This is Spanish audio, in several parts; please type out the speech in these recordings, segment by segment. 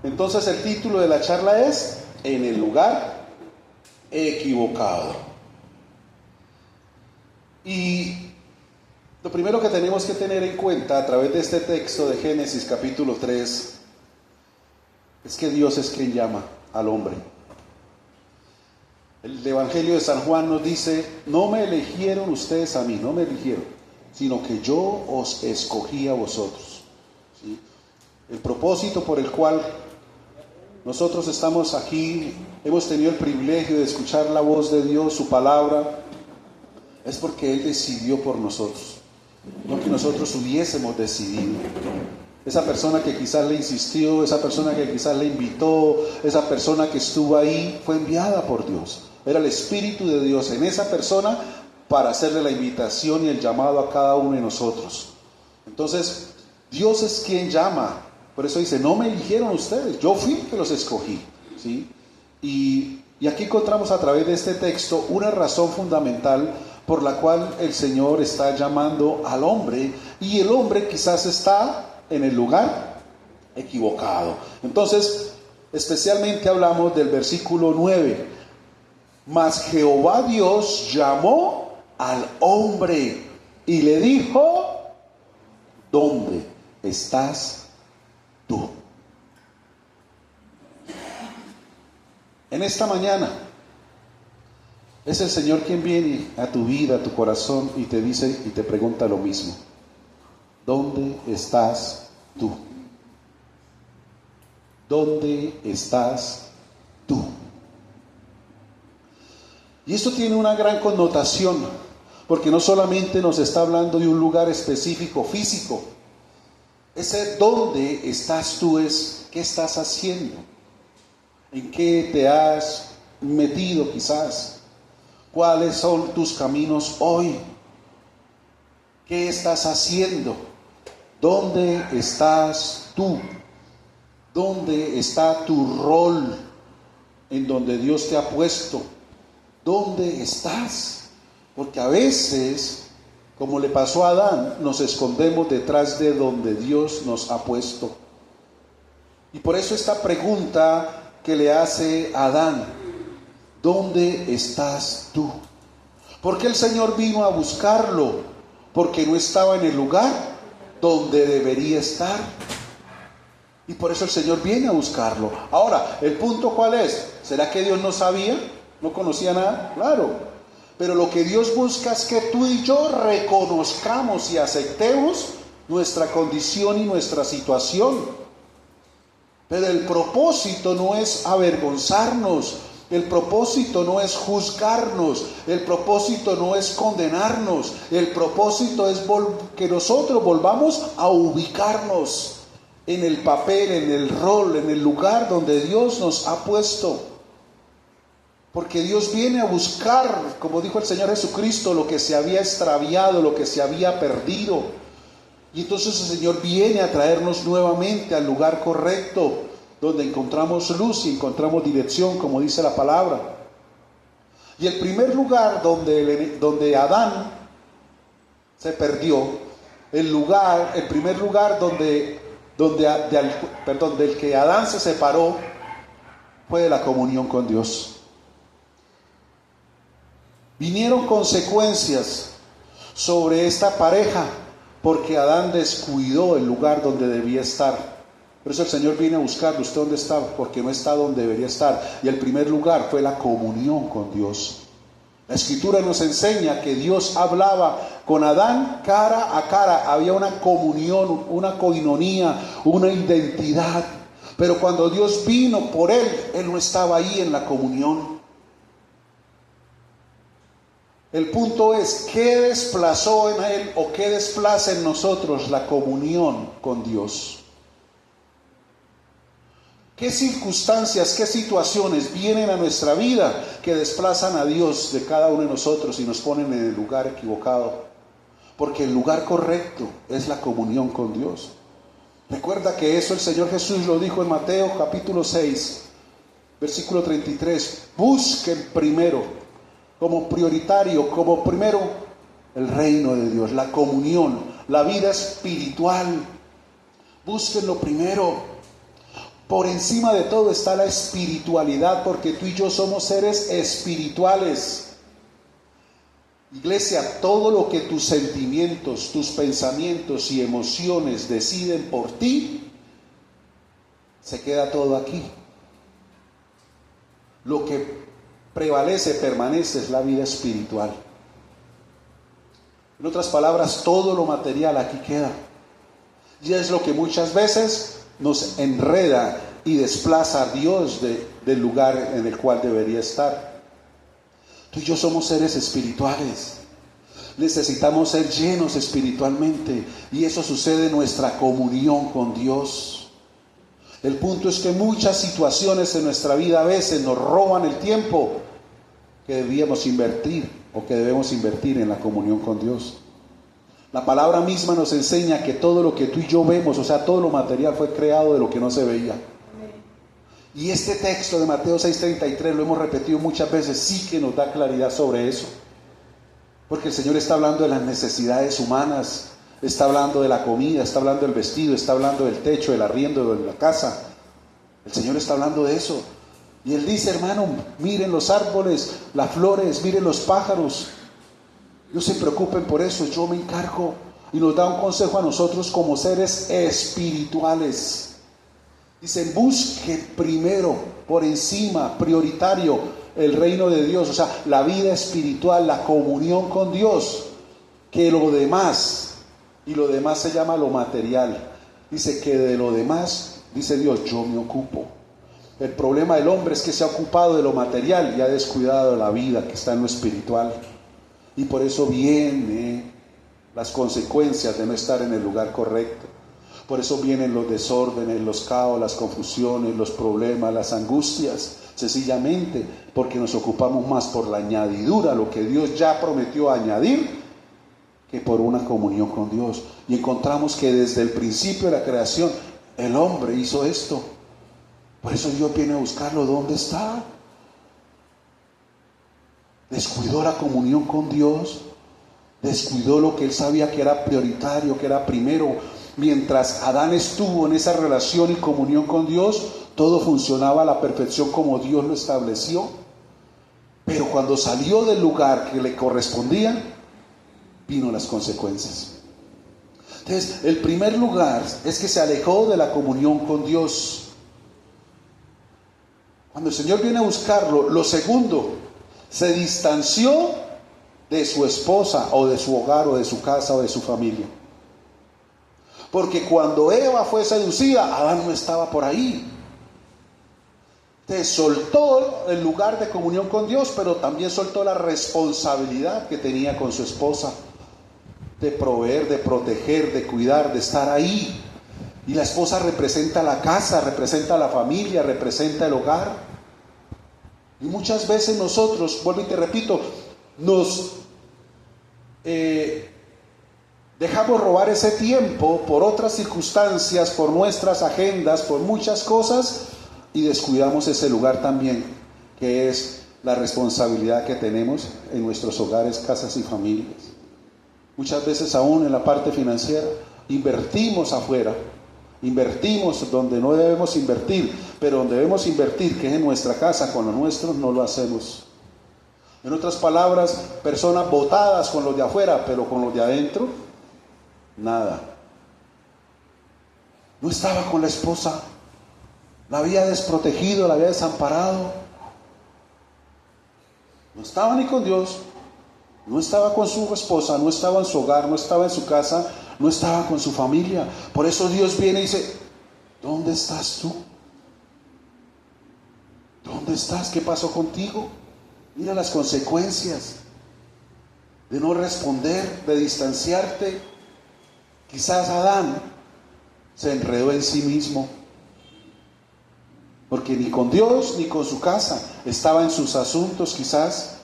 Entonces el título de la charla es En el lugar equivocado. Y lo primero que tenemos que tener en cuenta a través de este texto de Génesis capítulo 3 es que Dios es quien llama al hombre. El Evangelio de San Juan nos dice: no me eligieron ustedes a mí, no me eligieron, sino que yo os escogí a vosotros. ¿Sí? El propósito por el cual nosotros estamos aquí, hemos tenido el privilegio de escuchar la voz de Dios, su palabra, es porque Él decidió por nosotros, no que nosotros hubiésemos decidido. Esa persona que quizás le insistió, esa persona que quizás le invitó, esa persona que estuvo ahí, fue enviada por Dios. Era el Espíritu de Dios en esa persona para hacerle la invitación y el llamado a cada uno de nosotros. Entonces, Dios es quien llama. Por eso dice: no me eligieron ustedes, yo fui el que los escogí. ¿Sí? Y aquí encontramos a través de este texto una razón fundamental por la cual el Señor está llamando al hombre, y el hombre quizás está en el lugar equivocado. Entonces, especialmente hablamos del versículo 9. Mas Jehová Dios llamó al hombre y le dijo: ¿dónde estás tú? En esta mañana es el Señor quien viene a tu vida, a tu corazón, y te dice y te pregunta lo mismo: ¿dónde estás tú? ¿Dónde estás tú? Y esto tiene una gran connotación, porque no solamente nos está hablando de un lugar específico físico. Ese ¿dónde estás tú? Es ¿qué estás haciendo? ¿En qué te has metido quizás? ¿Cuáles son tus caminos hoy? ¿Qué estás haciendo? ¿Dónde estás tú? ¿Dónde está tu rol en donde Dios te ha puesto? ¿Dónde estás? Porque a veces, como le pasó a Adán, nos escondemos detrás de donde Dios nos ha puesto. Y por eso esta pregunta que le hace a Adán: ¿dónde estás tú? Porque el Señor vino a buscarlo, porque no estaba en el lugar donde debería estar. Y por eso el Señor viene a buscarlo. Ahora, ¿el punto cuál es? ¿Será que Dios no sabía? ¿No conocía nada? Claro. Pero lo que Dios busca es que tú y yo reconozcamos y aceptemos nuestra condición y nuestra situación. Pero el propósito no es avergonzarnos, el propósito no es juzgarnos, el propósito no es condenarnos, el propósito es que nosotros volvamos a ubicarnos en el papel, en el rol, en el lugar donde Dios nos ha puesto. Porque Dios viene a buscar, como dijo el Señor Jesucristo, lo que se había extraviado, lo que se había perdido. Y entonces el Señor viene a traernos nuevamente al lugar correcto, donde encontramos luz y encontramos dirección, como dice la palabra. Y el primer lugar donde Adán se perdió, el primer lugar del que Adán se separó, fue de la comunión con Dios. Vinieron consecuencias sobre esta pareja, porque Adán descuidó el lugar donde debía estar. Por eso el Señor viene a buscarlo. ¿Usted dónde está? Porque no está donde debería estar. Y el primer lugar fue la comunión con Dios. La Escritura nos enseña que Dios hablaba con Adán cara a cara. Había una comunión, una coinonía, una identidad. Pero cuando Dios vino por él no estaba ahí en la comunión. El punto es: ¿qué desplazó en él o qué desplaza en nosotros la comunión con Dios? ¿Qué circunstancias, qué situaciones vienen a nuestra vida que desplazan a Dios de cada uno de nosotros y nos ponen en el lugar equivocado? Porque el lugar correcto es la comunión con Dios. Recuerda que eso el Señor Jesús lo dijo en Mateo capítulo 6, versículo 33. Busquen primero, como prioritario, como primero, el reino de Dios, la comunión, la vida espiritual. Búsquenlo primero. Por encima de todo está la espiritualidad, porque tú y yo somos seres espirituales. Iglesia, todo lo que tus sentimientos, tus pensamientos y emociones deciden por ti, se queda todo aquí. Lo que prevalece, permanece, es la vida espiritual. En otras palabras, todo lo material aquí queda. Y es lo que muchas veces nos enreda y desplaza a Dios del lugar en el cual debería estar. Tú y yo somos seres espirituales. Necesitamos ser llenos espiritualmente. Y eso sucede en nuestra comunión con Dios. El punto es que muchas situaciones en nuestra vida a veces nos roban el tiempo que debíamos invertir o que debemos invertir en la comunión con Dios. La palabra misma nos enseña que todo lo que tú y yo vemos, o sea, todo lo material fue creado de lo que no se veía. Y este texto de Mateo 6:33 lo hemos repetido muchas veces, sí que nos da claridad sobre eso. Porque el Señor está hablando de las necesidades humanas, está hablando de la comida, está hablando del vestido, está hablando del techo, del arriendo, de la casa. El Señor está hablando de eso. Y Él dice, hermano, miren los árboles, las flores, miren los pájaros. No se preocupen por eso, yo me encargo. Y nos da un consejo a nosotros como seres espirituales. Dicen, busque primero, por encima, prioritario, el reino de Dios. O sea, la vida espiritual, la comunión con Dios, que lo demás. Y lo demás se llama lo material. Dice que de lo demás, dice Dios, yo me ocupo. El problema del hombre es que se ha ocupado de lo material y ha descuidado de la vida que está en lo espiritual. Y por eso vienen las consecuencias de no estar en el lugar correcto. Por eso vienen los desórdenes, los caos, las confusiones, los problemas, las angustias. Sencillamente porque nos ocupamos más por la añadidura, lo que Dios ya prometió añadir, que por una comunión con Dios. Y encontramos que desde el principio de la creación, el hombre hizo esto. Por eso Dios viene a buscarlo. ¿Dónde está? Descuidó la comunión con Dios, descuidó lo que él sabía que era prioritario, que era primero. Mientras Adán estuvo en esa relación y comunión con Dios, todo funcionaba a la perfección como Dios lo estableció. Pero cuando salió del lugar que le correspondía, vino las consecuencias. Entonces, el primer lugar es que se alejó de la comunión con Dios. Cuando el Señor viene a buscarlo, lo segundo, se distanció de su esposa o de su hogar o de su casa o de su familia. Porque cuando Eva fue seducida, Adán no estaba por ahí. Entonces soltó el lugar de comunión con Dios, pero también soltó la responsabilidad que tenía con su esposa, de proveer, de proteger, de cuidar, de estar ahí. Y la esposa representa la casa, representa la familia, representa el hogar. Y muchas veces nosotros, vuelvo y te repito, nos dejamos robar ese tiempo por otras circunstancias, por nuestras agendas, por muchas cosas, y descuidamos ese lugar también, que es la responsabilidad que tenemos en nuestros hogares, casas y familias. Muchas veces aún en la parte financiera invertimos afuera, invertimos donde no debemos invertir, pero donde debemos invertir, que es en nuestra casa, con lo nuestro, no lo hacemos. En otras palabras, personas botadas con los de afuera, pero con los de adentro, nada. No estaba con la esposa, la había desprotegido, la había desamparado. No estaba ni con Dios, no estaba con su esposa, no estaba en su hogar, no estaba en su casa, no estaba con su familia. Por eso Dios viene y dice, ¿dónde estás tú? ¿Dónde estás? ¿Qué pasó contigo? Mira las consecuencias de no responder, de distanciarte. Quizás Adán se enredó en sí mismo, porque ni con Dios ni con su casa estaba en sus asuntos, quizás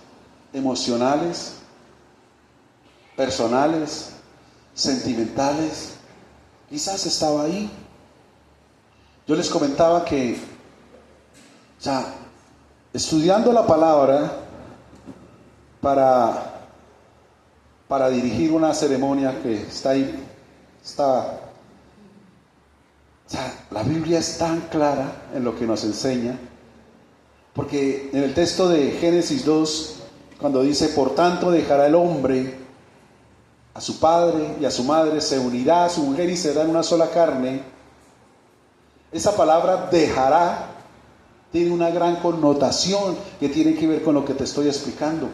emocionales, personales, sentimentales. Quizás estaba ahí. Yo les comentaba que, estudiando la palabra para dirigir una ceremonia que está ahí, sea, la Biblia es tan clara en lo que nos enseña, porque en el texto de Génesis 2, cuando dice, por tanto dejará el hombre a su padre y a su madre, se unirá a su mujer y serán una sola carne, esa palabra dejará tiene una gran connotación que tiene que ver con lo que te estoy explicando.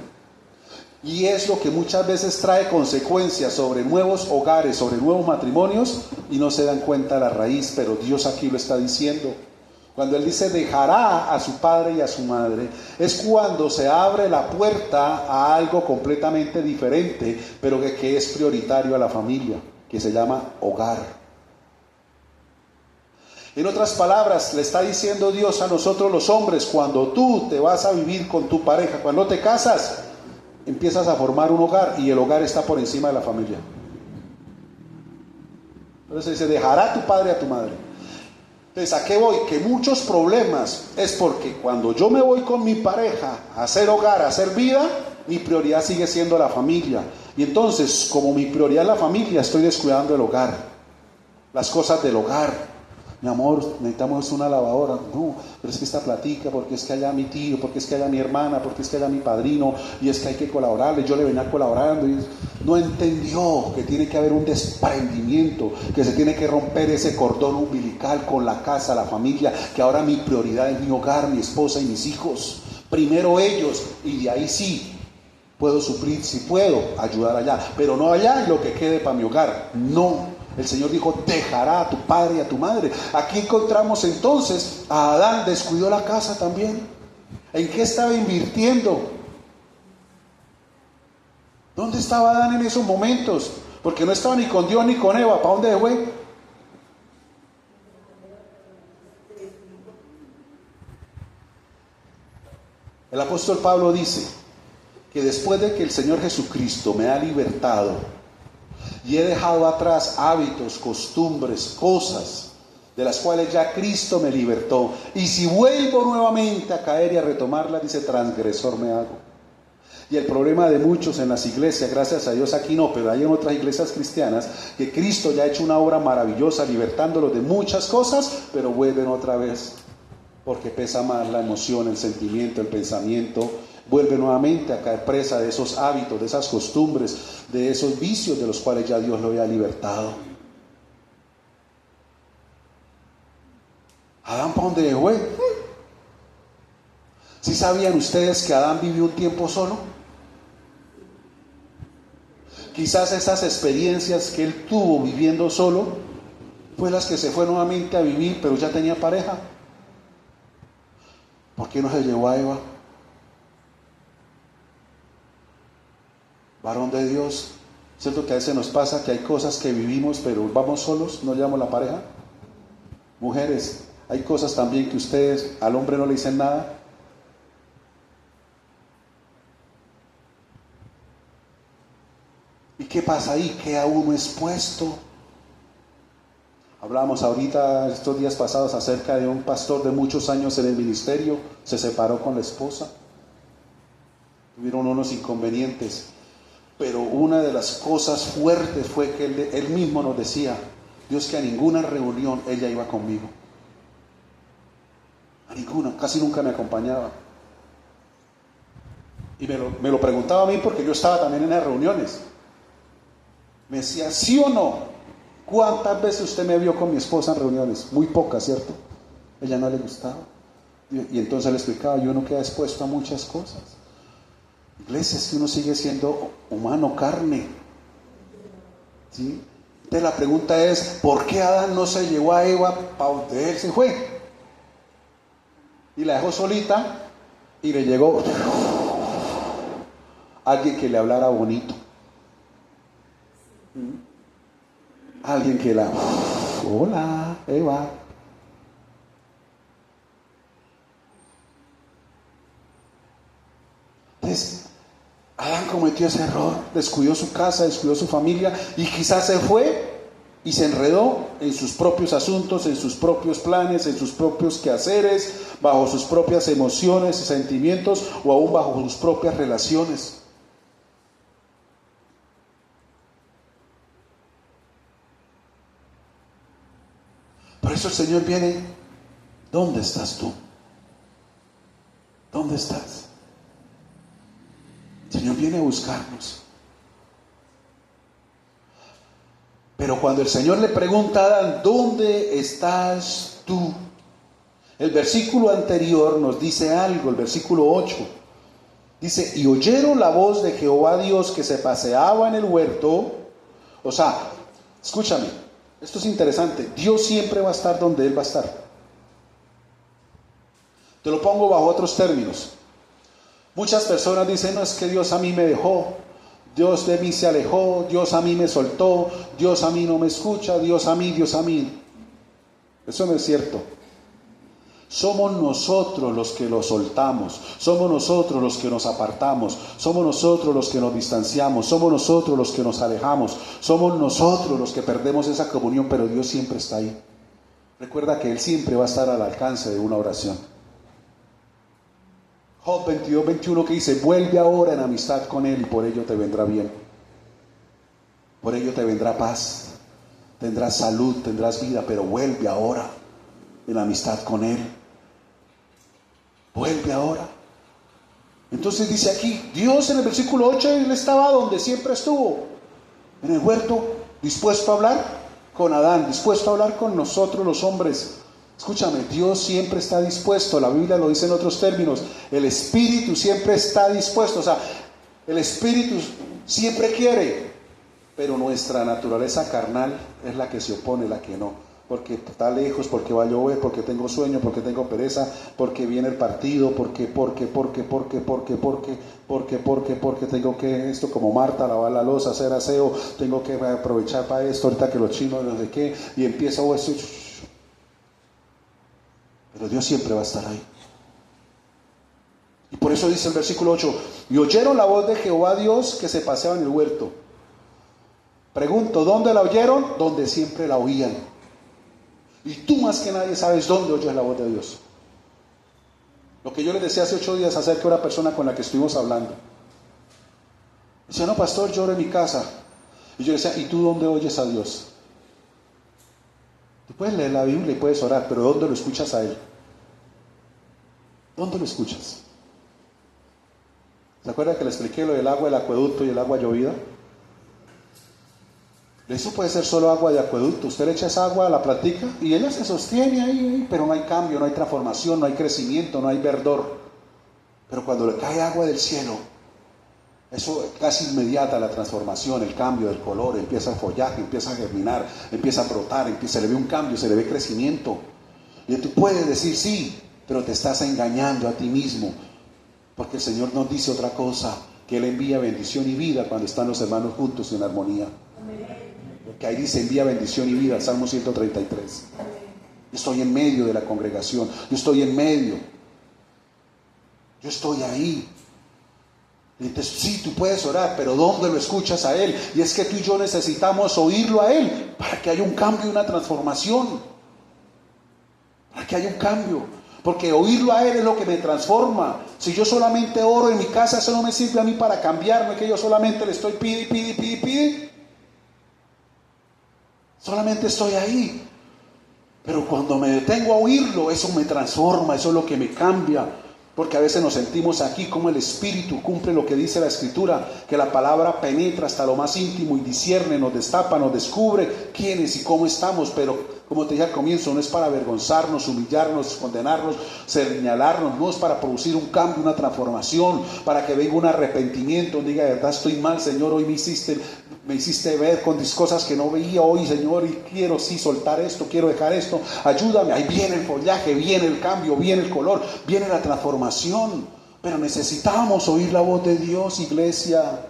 Y es lo que muchas veces trae consecuencias sobre nuevos hogares, sobre nuevos matrimonios, y no se dan cuenta la raíz, pero Dios aquí lo está diciendo. Cuando Él dice dejará a su padre y a su madre, es cuando se abre la puerta a algo completamente diferente, pero que es prioritario a la familia, que se llama hogar. En otras palabras, le está diciendo Dios a nosotros los hombres, cuando tú te vas a vivir con tu pareja, cuando te casas, empiezas a formar un hogar y el hogar está por encima de la familia. Entonces dice, dejará a tu padre y a tu madre. Entonces, ¿a qué voy? Que muchos problemas es porque cuando yo me voy con mi pareja a hacer hogar, a hacer vida, mi prioridad sigue siendo la familia. Y entonces, como mi prioridad es la familia, estoy descuidando el hogar, las cosas del hogar. Mi amor, necesitamos una lavadora. No, pero es que esta platica, porque es que allá mi tío, porque es que allá mi hermana, porque es que allá mi padrino, y es que hay que colaborarle. Yo le venía colaborando y no entendió que tiene que haber un desprendimiento, que se tiene que romper ese cordón umbilical con la casa, la familia, que ahora mi prioridad es mi hogar, mi esposa y mis hijos. Primero ellos, y de ahí sí puedo suplir, si puedo ayudar allá, pero no allá y lo que quede para mi hogar. No. El Señor dijo, dejará a tu padre y a tu madre. Aquí encontramos entonces a Adán, descuidó la casa también. ¿En qué estaba invirtiendo? ¿Dónde estaba Adán en esos momentos? Porque no estaba ni con Dios ni con Eva. ¿Para dónde fue? El apóstol Pablo dice que después de que el Señor Jesucristo me ha libertado y he dejado atrás hábitos, costumbres, cosas de las cuales ya Cristo me libertó, y si vuelvo nuevamente a caer y a retomarlas, dice, transgresor me hago. Y el problema de muchos en las iglesias, gracias a Dios aquí no, pero hay en otras iglesias cristianas, que Cristo ya ha hecho una obra maravillosa libertándolos de muchas cosas, pero vuelven otra vez, porque pesa más la emoción, el sentimiento, el pensamiento. Vuelve nuevamente a caer presa de esos hábitos, de esas costumbres, de esos vicios de los cuales ya Dios lo había libertado. ¿Adán para dónde fue? ¿Sí sabían ustedes que Adán vivió un tiempo solo? Quizás esas experiencias que él tuvo viviendo solo fue las que se fue nuevamente a vivir, pero ya tenía pareja. ¿Por qué no se llevó a Eva? Varón de Dios, ¿cierto que a veces nos pasa que hay cosas que vivimos pero vamos solos, no llevamos la pareja? Mujeres, hay cosas también que ustedes al hombre no le dicen nada. ¿Y qué pasa ahí? Queda uno expuesto. Hablábamos ahorita, estos días pasados, acerca de un pastor de muchos años en el ministerio, se separó con la esposa, tuvieron unos inconvenientes. Pero una de las cosas fuertes fue que él mismo nos decía, Dios, que a ninguna reunión ella iba conmigo. A ninguna, casi nunca me acompañaba. Y me lo preguntaba a mí porque yo estaba también en las reuniones. Me decía, ¿sí o no? ¿Cuántas veces usted me vio con mi esposa en reuniones? Muy pocas, ¿cierto? Ella no le gustaba. Y entonces le explicaba, yo no queda expuesto a muchas cosas. Iglesia, es que uno sigue siendo humano, carne. ¿Sí? Entonces la pregunta es, ¿por qué Adán no se llevó a Eva para donde él se fue? Y la dejó solita y le llegó alguien que le hablara bonito. Alguien que la... Hola, Eva. Entonces, Adán cometió ese error, descuidó su casa, descuidó su familia y quizás se fue y se enredó en sus propios asuntos, en sus propios planes, en sus propios quehaceres, bajo sus propias emociones y sentimientos o aún bajo sus propias relaciones. Pero eso el Señor viene. ¿Dónde estás tú? ¿Dónde estás? El Señor viene a buscarnos. Pero cuando el Señor le pregunta a Adán, ¿dónde estás tú? El versículo anterior nos dice algo, el versículo 8. Dice, y oyeron la voz de Jehová Dios que se paseaba en el huerto. O sea, escúchame, esto es interesante. Dios siempre va a estar donde Él va a estar. Te lo pongo bajo otros términos. Muchas personas dicen, no, es que Dios a mí me dejó, Dios de mí se alejó, Dios a mí me soltó, Dios a mí no me escucha, Dios a mí, Dios a mí. Eso no es cierto. Somos nosotros los que lo soltamos, somos nosotros los que nos apartamos, somos nosotros los que nos distanciamos, somos nosotros los que nos alejamos, somos nosotros los que perdemos esa comunión, pero Dios siempre está ahí. Recuerda que Él siempre va a estar al alcance de una oración. Job 22, 21 que dice, vuelve ahora en amistad con Él y por ello te vendrá bien. Por ello te vendrá paz, tendrás salud, tendrás vida, pero vuelve ahora en amistad con Él. Vuelve ahora. Entonces dice aquí, Dios en el versículo 8, Él estaba donde siempre estuvo, en el huerto, dispuesto a hablar con Adán, dispuesto a hablar con nosotros los hombres. Escúchame, Dios siempre está dispuesto. La Biblia lo dice en otros términos, el Espíritu siempre está dispuesto. O sea, el Espíritu siempre quiere, pero nuestra naturaleza carnal es la que se opone, la que no. Porque está lejos, porque va a llover, porque tengo sueño, porque tengo pereza, porque viene el partido, porque tengo que esto como Marta, lavar la loza, hacer aseo, tengo que aprovechar para esto, ahorita que los chinos no sé qué, y empieza esto. Pero Dios siempre va a estar ahí. Y por eso dice el versículo 8, y oyeron la voz de Jehová Dios que se paseaba en el huerto. Pregunto, ¿dónde la oyeron? Donde siempre la oían. Y tú más que nadie sabes dónde oyes la voz de Dios. Lo que yo les decía hace 8 días acerca de una persona con la que estuvimos hablando. Decía, no, pastor, yo oro en mi casa. Y yo decía, ¿y tú dónde oyes a Dios? Tú puedes leer la Biblia y puedes orar, pero ¿dónde lo escuchas a Él? ¿Dónde lo escuchas? ¿Se acuerdan que le expliqué lo del agua del acueducto y el agua llovida? Eso puede ser solo agua de acueducto. Usted le echa esa agua a la plantica y ella se sostiene ahí, pero no hay cambio, no hay transformación, no hay crecimiento, no hay verdor. Pero cuando le cae agua del cielo, eso es casi inmediata la transformación, el cambio del color, empieza el follaje, empieza a germinar, empieza a brotar, se le ve un cambio, se le ve crecimiento. Y tú puedes decir sí, pero te estás engañando a ti mismo, porque el Señor nos dice otra cosa, que Él envía bendición y vida cuando están los hermanos juntos en armonía. Que ahí dice envía bendición y vida, Salmo 133. Yo estoy en medio de la congregación, yo estoy en medio, yo estoy ahí. Y entonces sí, tú puedes orar, pero ¿dónde lo escuchas a Él? Y es que tú y yo necesitamos oírlo a Él para que haya un cambio y una transformación, para que haya un cambio, porque oírlo a Él es lo que me transforma. Si yo solamente oro en mi casa, eso no me sirve a mí para cambiarme, que yo solamente le estoy pide. Solamente estoy ahí. Pero cuando me detengo a oírlo, eso me transforma, eso es lo que me cambia. Porque a veces nos sentimos aquí como el Espíritu cumple lo que dice la Escritura, que la palabra penetra hasta lo más íntimo y discierne, nos destapa, nos descubre quiénes y cómo estamos. Pero como te dije al comienzo, no es para avergonzarnos, humillarnos, condenarnos, señalarnos, no es para producir un cambio, una transformación, para que venga un arrepentimiento, diga, de verdad estoy mal, Señor, hoy me hiciste ver con cosas que no veía hoy, Señor, y quiero sí soltar esto, quiero dejar esto, ayúdame. Ahí viene el follaje, viene el cambio, viene el color, viene la transformación, pero necesitamos oír la voz de Dios, iglesia.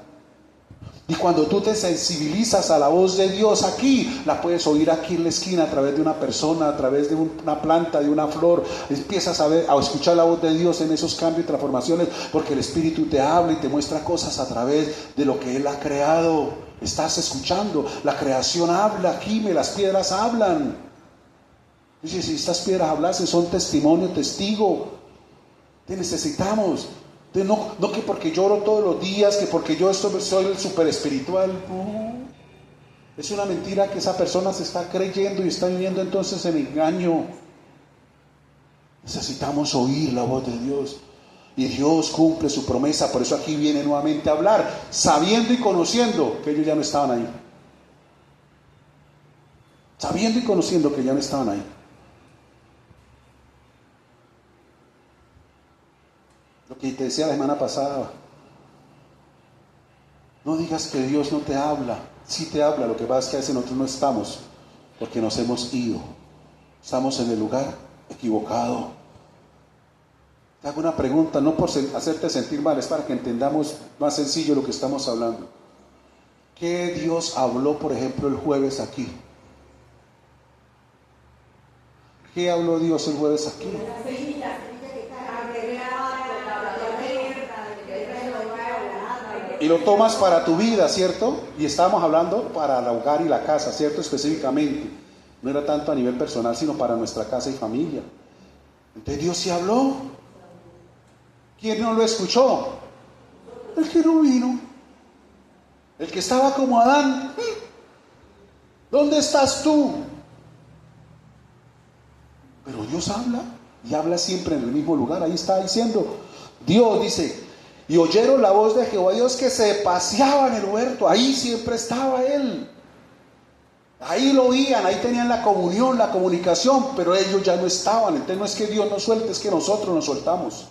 Y cuando tú te sensibilizas a la voz de Dios aquí, la puedes oír aquí en la esquina, a través de una persona, a través de una planta, de una flor. Empiezas a escuchar la voz de Dios en esos cambios y transformaciones, porque el Espíritu te habla y te muestra cosas a través de lo que Él ha creado. Estás escuchando, la creación habla, gime, las piedras hablan. Dice, si estas piedras hablasen, son testimonio, testigo. Te necesitamos. No que porque yo oro todos los días, que porque yo soy el super espiritual. No. Es una mentira que esa persona se está creyendo y está viviendo entonces en engaño. Necesitamos oír la voz de Dios. Y Dios cumple su promesa. Por eso aquí viene nuevamente a hablar, sabiendo y conociendo que ellos ya no estaban ahí. Sabiendo y conociendo que ya no estaban ahí. Lo que te decía la semana pasada. No digas que Dios no te habla. Sí te habla, lo que pasa es que a veces nosotros no estamos, porque nos hemos ido. Estamos en el lugar equivocado. Te hago una pregunta, no por hacerte sentir mal, es para que entendamos más sencillo lo que estamos hablando. ¿Qué Dios habló, por ejemplo, el jueves aquí? ¿Qué habló Dios el jueves aquí? Y lo tomas para tu vida, ¿cierto? Y estábamos hablando para el hogar y la casa, ¿cierto? Específicamente. No era tanto a nivel personal, sino para nuestra casa y familia. Entonces Dios sí habló. ¿Quién no lo escuchó? El que no vino. El que estaba como Adán. ¿Dónde estás tú? Pero Dios habla. Y habla siempre en el mismo lugar. Ahí está diciendo. Dios dice... Y oyeron la voz de Jehová Dios que se paseaba en el huerto. Ahí siempre estaba Él. Ahí lo oían, ahí tenían la comunión, la comunicación, pero ellos ya no estaban. Entonces no es que Dios nos suelte, es que nosotros nos soltamos.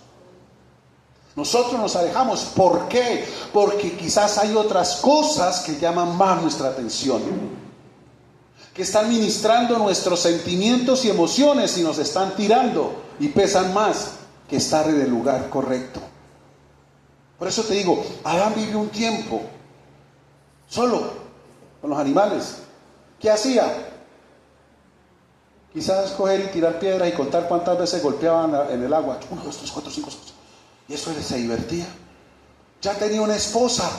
Nosotros nos alejamos. ¿Por qué? Porque quizás hay otras cosas que llaman más nuestra atención, que están ministrando nuestros sentimientos y emociones y nos están tirando y pesan más que estar en el lugar correcto. Por eso te digo, Adán vivió un tiempo solo con los animales. ¿Qué hacía? Quizás coger y tirar piedras y contar cuántas veces golpeaban en el agua. 1, 2, 3, 4, 5, 6. Y eso él se divertía. Ya tenía una esposa,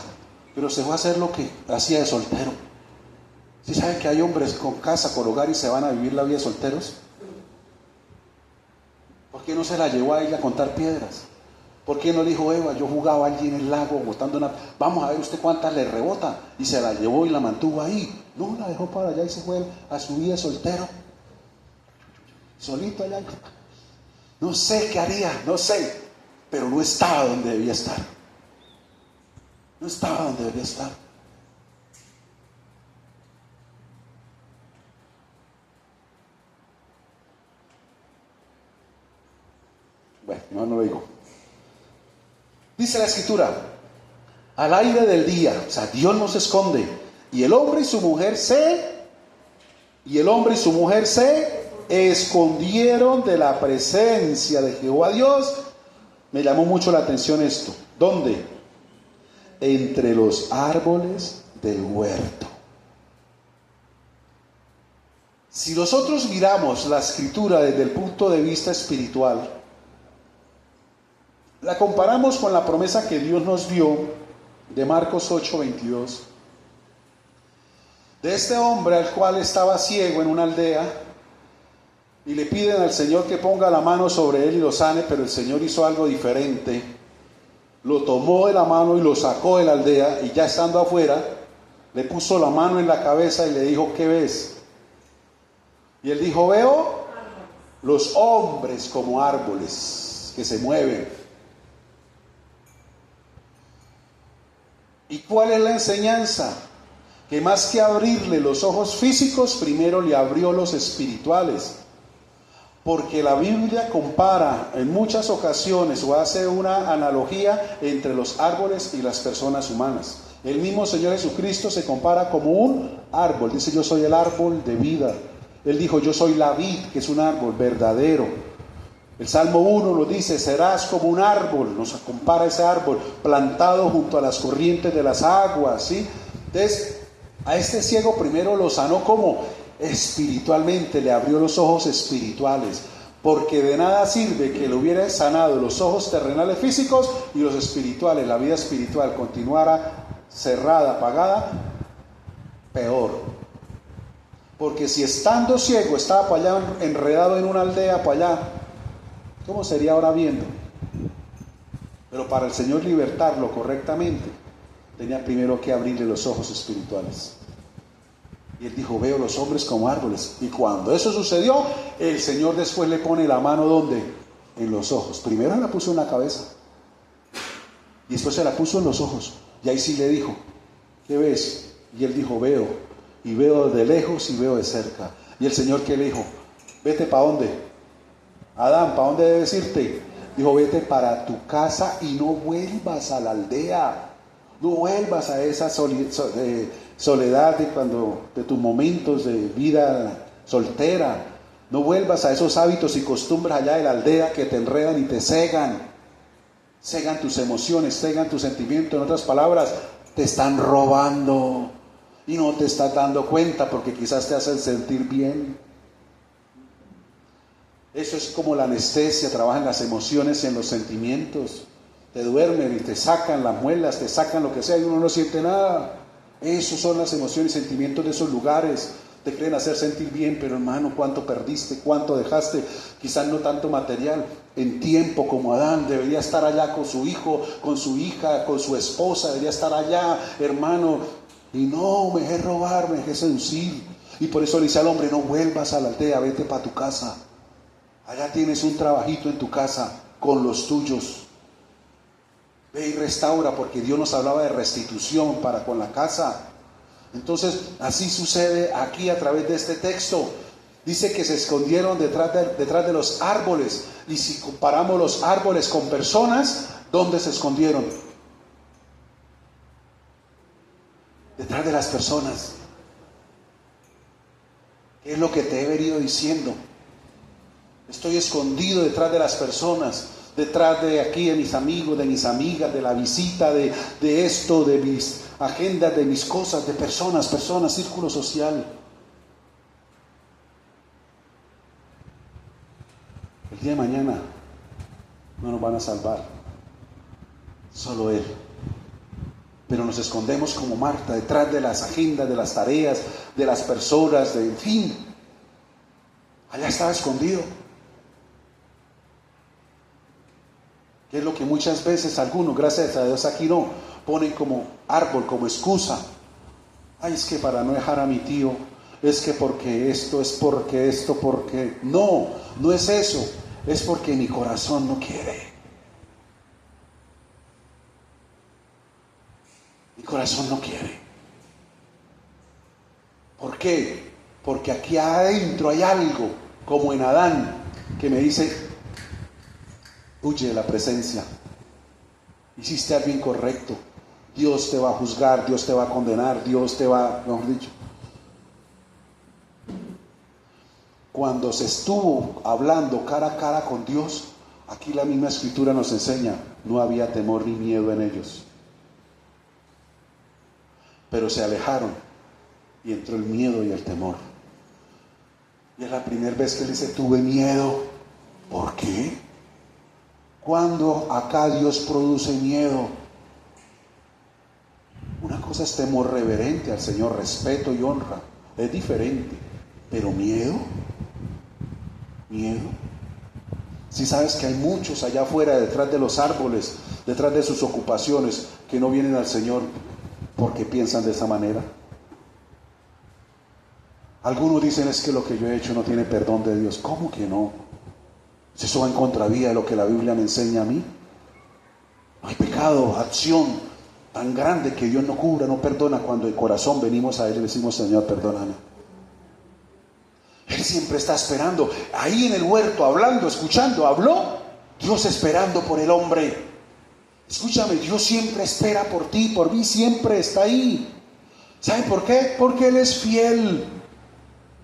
pero se fue a hacer lo que hacía de soltero. ¿Sí saben que hay hombres con casa, con hogar y se van a vivir la vida de solteros? ¿Por qué no se la llevó a ella a contar piedras? ¿Por qué no le dijo, Eva, yo jugaba allí en el lago botando una... Vamos a ver usted cuántas le rebota? Y se la llevó y la mantuvo ahí. No, la dejó para allá y se fue a su vida soltero. Solito allá. No sé qué haría, no sé. Pero no estaba donde debía estar. No estaba donde debía estar. Bueno, no lo digo. Dice la Escritura, al aire del día, o sea, Dios no se esconde, y el hombre y su mujer se escondieron de la presencia de Jehová Dios. Me llamó mucho la atención esto. ¿Dónde? Entre los árboles del huerto. Si nosotros miramos la Escritura desde el punto de vista espiritual, la comparamos con la promesa que Dios nos dio de Marcos 8:22, de este hombre al cual estaba ciego en una aldea y le piden al Señor que ponga la mano sobre él y lo sane, pero el Señor hizo algo diferente. Lo tomó de la mano y lo sacó de la aldea, y ya estando afuera le puso la mano en la cabeza y le dijo, ¿qué ves? Y él dijo, veo los hombres como árboles que se mueven. ¿Y cuál es la enseñanza? Que más que abrirle los ojos físicos, primero le abrió los espirituales. Porque la Biblia compara en muchas ocasiones o hace una analogía entre los árboles y las personas humanas. El mismo Señor Jesucristo se compara como un árbol. Dice, yo soy el árbol de vida. Él dijo, yo soy la vid, que es un árbol verdadero. El Salmo 1 lo dice, serás como un árbol, nos compara ese árbol plantado junto a las corrientes de las aguas, ¿sí? Entonces, a este ciego primero lo sanó como espiritualmente, le abrió los ojos espirituales, porque de nada sirve que le hubiera sanado los ojos terrenales físicos y los espirituales, la vida espiritual continuara cerrada, apagada, peor. Porque si estando ciego estaba para allá enredado en una aldea para allá, ¿cómo sería ahora viendo? Pero para el Señor libertarlo correctamente, tenía primero que abrirle los ojos espirituales. Y él dijo, veo los hombres como árboles. Y cuando eso sucedió, el Señor después le pone la mano, ¿dónde? En los ojos. Primero la puso en la cabeza. Y después se la puso en los ojos. Y ahí sí le dijo, ¿qué ves? Y él dijo, veo. Y veo de lejos y veo de cerca. Y el Señor, ¿qué le dijo? Vete, ¿para dónde? Adán, ¿para dónde debes irte? Dijo, vete para tu casa y no vuelvas a la aldea. No vuelvas a esa soledad de tus momentos de vida soltera. No vuelvas a esos hábitos y costumbres allá de la aldea que te enredan y te cegan. Cegan tus emociones, cegan tus sentimientos. En otras palabras, te están robando y no te estás dando cuenta porque quizás te hacen sentir bien. Eso es como la anestesia, trabaja en las emociones y en los sentimientos. Te duermen y te sacan las muelas, te sacan lo que sea y uno no siente nada. Esos son las emociones y sentimientos de esos lugares. Te quieren hacer sentir bien, pero hermano, ¿cuánto perdiste? ¿Cuánto dejaste? Quizás no tanto material. En tiempo, como Adán, debería estar allá con su hijo, con su hija, con su esposa, debería estar allá, hermano. Y no, me dejé robar, me dejé seducir. Y por eso le dice al hombre, no vuelvas a la aldea, vete para tu casa. Allá tienes un trabajito en tu casa con los tuyos. Ve y restaura, porque Dios nos hablaba de restitución para con la casa. Entonces, así sucede aquí a través de este texto. Dice que se escondieron detrás de los árboles. Y si comparamos los árboles con personas, ¿dónde se escondieron? Detrás de las personas. ¿Qué es lo que te he venido diciendo? Estoy escondido detrás de las personas, detrás de aquí, de mis amigos, de mis amigas, de la visita, de esto, de mis agendas, de mis cosas, de personas, círculo social. El día de mañana no nos van a salvar, solo Él. Pero nos escondemos como Marta, detrás de las agendas, de las tareas, de las personas, en fin. Allá estaba escondido. Que es lo que muchas veces algunos, gracias a Dios aquí no, ponen como árbol, como excusa. Ay, es que para no dejar a mi tío, es que porque esto, es porque esto, porque... No, no es eso, es porque mi corazón no quiere. Mi corazón no quiere. ¿Por qué? Porque aquí adentro hay algo, como en Adán, que me dice... Huye de la presencia. Hiciste algo incorrecto. Dios te va a juzgar, Dios te va a condenar, Dios te va, mejor dicho. Cuando se estuvo hablando cara a cara con Dios, aquí la misma escritura nos enseña, no había temor ni miedo en ellos. Pero se alejaron y entró el miedo y el temor. Y es la primera vez que él dice, tuve miedo. ¿Por qué? Cuando acá Dios produce miedo, una cosa es temor reverente al Señor, respeto y honra, es diferente, pero miedo, si sabes que hay muchos allá afuera, detrás de los árboles, detrás de sus ocupaciones, que no vienen al Señor porque piensan de esa manera. Algunos dicen, es que lo que yo he hecho no tiene perdón de Dios. ¿Cómo que no? Si eso va en contravía de lo que la Biblia me enseña a mí. No hay pecado, acción tan grande que Dios no cubra, no perdona, cuando de corazón venimos a Él y le decimos, Señor, perdóname. Él siempre está esperando, ahí en el huerto, hablando, escuchando, habló, Dios esperando por el hombre. Escúchame, Dios siempre espera por ti, por mí, siempre está ahí. ¿Sabe por qué? Porque Él es fiel.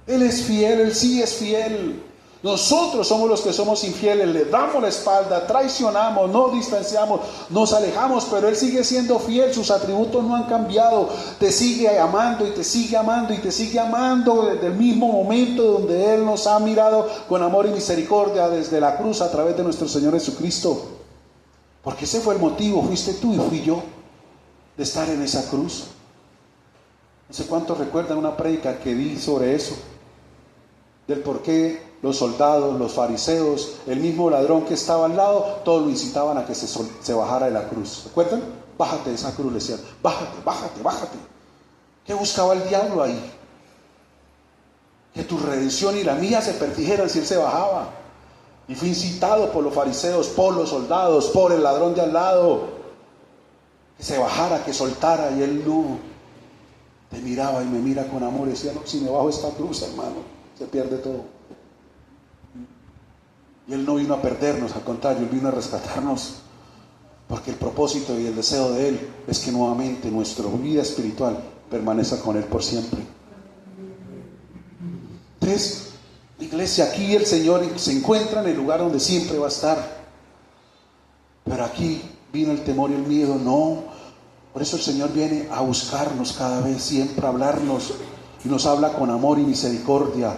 Él es fiel, Él sí es fiel. Nosotros somos los que somos infieles, le damos la espalda, traicionamos, nos distanciamos, nos alejamos, pero Él sigue siendo fiel, sus atributos no han cambiado, te sigue amando y te sigue amando y te sigue amando desde el mismo momento donde Él nos ha mirado con amor y misericordia desde la cruz a través de nuestro Señor Jesucristo. Porque ese fue el motivo, fuiste tú y fui yo, de estar en esa cruz. No sé cuántos recuerdan una prédica que di sobre eso, del por qué los soldados, los fariseos, el mismo ladrón que estaba al lado, todos lo incitaban a que se bajara de la cruz. ¿Recuerdan? Bájate de esa cruz, le decían, bájate. ¿Qué buscaba el diablo ahí? que tu redención y la mía se perdijeran si Él se bajaba. Y fue incitado por los fariseos, por los soldados, por el ladrón de al lado, que se bajara, que soltara, y Él no. Te miraba y me mira con amor y decía, no, si me bajo esta cruz, hermano, se pierde todo. Y Él no vino a perdernos, al contrario, Él vino a rescatarnos, porque el propósito y el deseo de Él es que nuevamente nuestra vida espiritual permanezca con Él por siempre. Entonces, iglesia, aquí el Señor se encuentra en el lugar donde siempre va a estar, pero aquí vino el temor y el miedo, no. Por eso el Señor viene a buscarnos cada vez, siempre a hablarnos, y nos habla con amor y misericordia,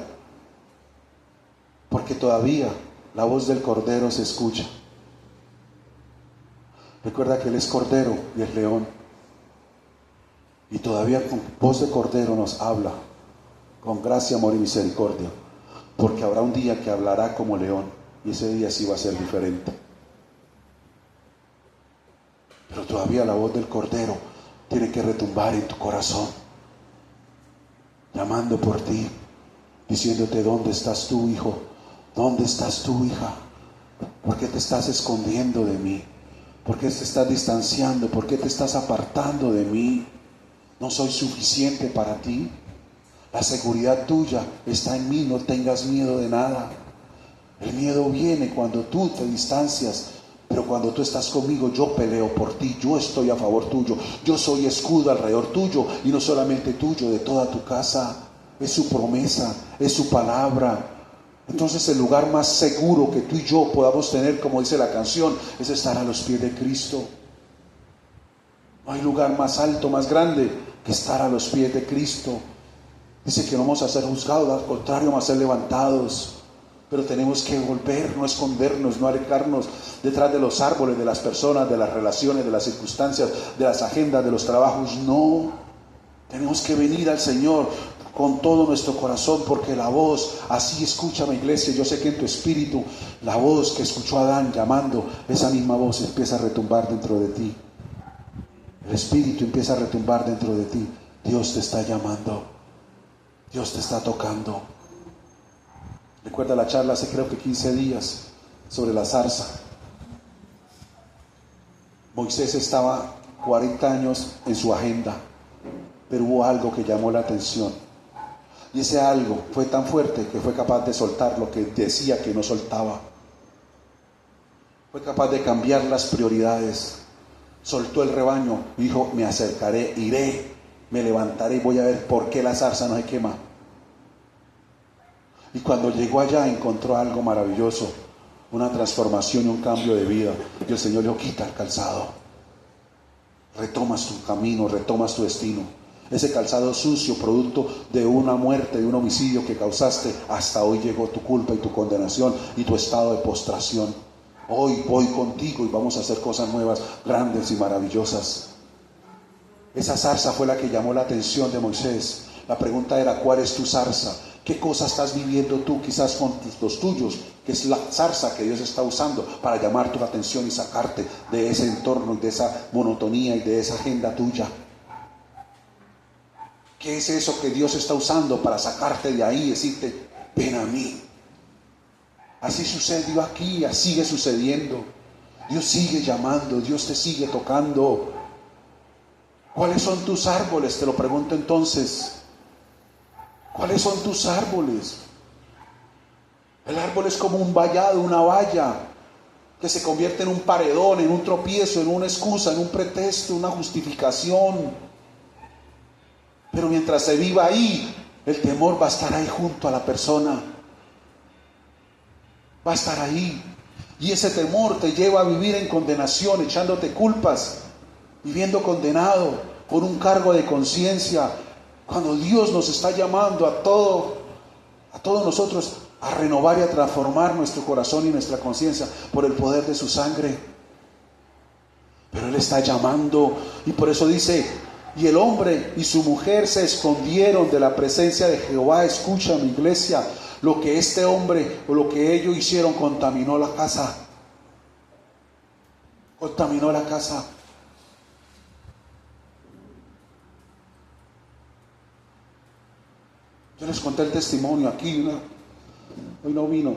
porque todavía la voz del Cordero se escucha. Recuerda que Él es Cordero y es León, y todavía con voz de Cordero nos habla, con gracia, amor y misericordia, porque habrá un día que hablará como león, y ese día sí va a ser diferente. Pero todavía la voz del Cordero tiene que retumbar en tu corazón, llamando por ti, diciéndote, ¿dónde estás tú, hijo? ¿Dónde estás tú, hija? ¿Por qué te estás escondiendo de mí? ¿Por qué te estás distanciando? ¿Por qué te estás apartando de mí? ¿No soy suficiente para ti? La seguridad tuya está en mí, no tengas miedo de nada. El miedo viene cuando tú te distancias, pero cuando tú estás conmigo, yo peleo por ti, yo estoy a favor tuyo, yo soy escudo alrededor tuyo, y no solamente tuyo, de toda tu casa. Es su promesa, es su palabra. Entonces el lugar más seguro que tú y yo podamos tener, como dice la canción, es estar a los pies de Cristo. No hay lugar más alto, más grande que estar a los pies de Cristo. Dice que no vamos a ser juzgados, al contrario, vamos a ser levantados. Pero tenemos que volver, no escondernos, no alejarnos detrás de los árboles, de las personas, de las relaciones, de las circunstancias, de las agendas, de los trabajos. No, tenemos que venir al Señor con todo nuestro corazón, porque la voz, así escucha mi iglesia, yo sé que en tu espíritu, la voz que escuchó Adán llamando, esa misma voz empieza a retumbar dentro de ti. El espíritu empieza a retumbar dentro de ti. Dios te está llamando, Dios te está tocando. Recuerda la charla hace creo que 15 días sobre la zarza. Moisés estaba 40 años en su agenda, pero hubo algo que llamó la atención. Y ese algo fue tan fuerte que fue capaz de soltar lo que decía que no soltaba. Fue capaz de cambiar las prioridades. Soltó el rebaño y dijo, me acercaré, iré, me levantaré y voy a ver por qué la zarza no se quema. Y cuando llegó allá encontró algo maravilloso, una transformación y un cambio de vida. Y el Señor le quita el calzado. Retomas tu camino, retomas tu destino. Ese calzado sucio, producto de una muerte, de un homicidio que causaste, hasta hoy llegó tu culpa y tu condenación y tu estado de postración. Hoy voy contigo y vamos a hacer cosas nuevas, grandes y maravillosas. Esa zarza fue la que llamó la atención de Moisés. La pregunta era, ¿cuál es tu zarza? ¿Qué cosa estás viviendo tú quizás con los tuyos? Que es la zarza que Dios está usando para llamar tu atención y sacarte de ese entorno y de esa monotonía y de esa agenda tuya. ¿Qué es eso que Dios está usando para sacarte de ahí y decirte, ven a mí? Así sucedió aquí, así sigue sucediendo. Dios sigue llamando, Dios te sigue tocando. ¿Cuáles son tus árboles? Te lo pregunto entonces. ¿Cuáles son tus árboles? El árbol es como un vallado, una valla, que se convierte en un paredón, en un tropiezo, en una excusa, en un pretexto, una justificación. Pero mientras se viva ahí, el temor va a estar ahí junto a la persona. Va a estar ahí. Y ese temor te lleva a vivir en condenación, echándote culpas, viviendo condenado por un cargo de conciencia. Cuando Dios nos está llamando a todos nosotros a renovar y a transformar nuestro corazón y nuestra conciencia por el poder de su sangre. Pero Él está llamando, y por eso dice, y el hombre y su mujer se escondieron de la presencia de Jehová. Escucha, mi iglesia, lo que este hombre o lo que ellos hicieron contaminó la casa. Contaminó la casa. Yo les conté el testimonio aquí, hoy no vino,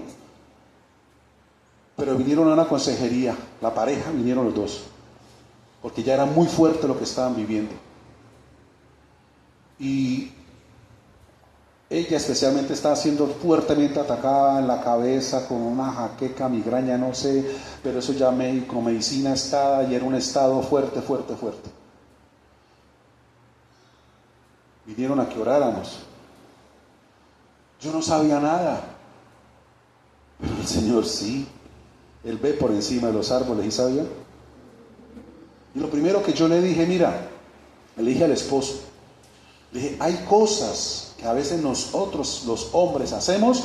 pero vinieron a una consejería, la pareja, vinieron los dos, porque ya era muy fuerte lo que estaban viviendo. Y ella especialmente estaba siendo fuertemente atacada en la cabeza con una jaqueca, migraña, no sé, pero eso ya médico, medicina estaba y era un estado fuerte. Vinieron a que oráramos. Yo no sabía nada, pero el Señor sí. Él ve por encima de los árboles, ¿y sabía? Y lo primero que yo le dije, mira, le dije al esposo, le dije, hay cosas que a veces nosotros los hombres hacemos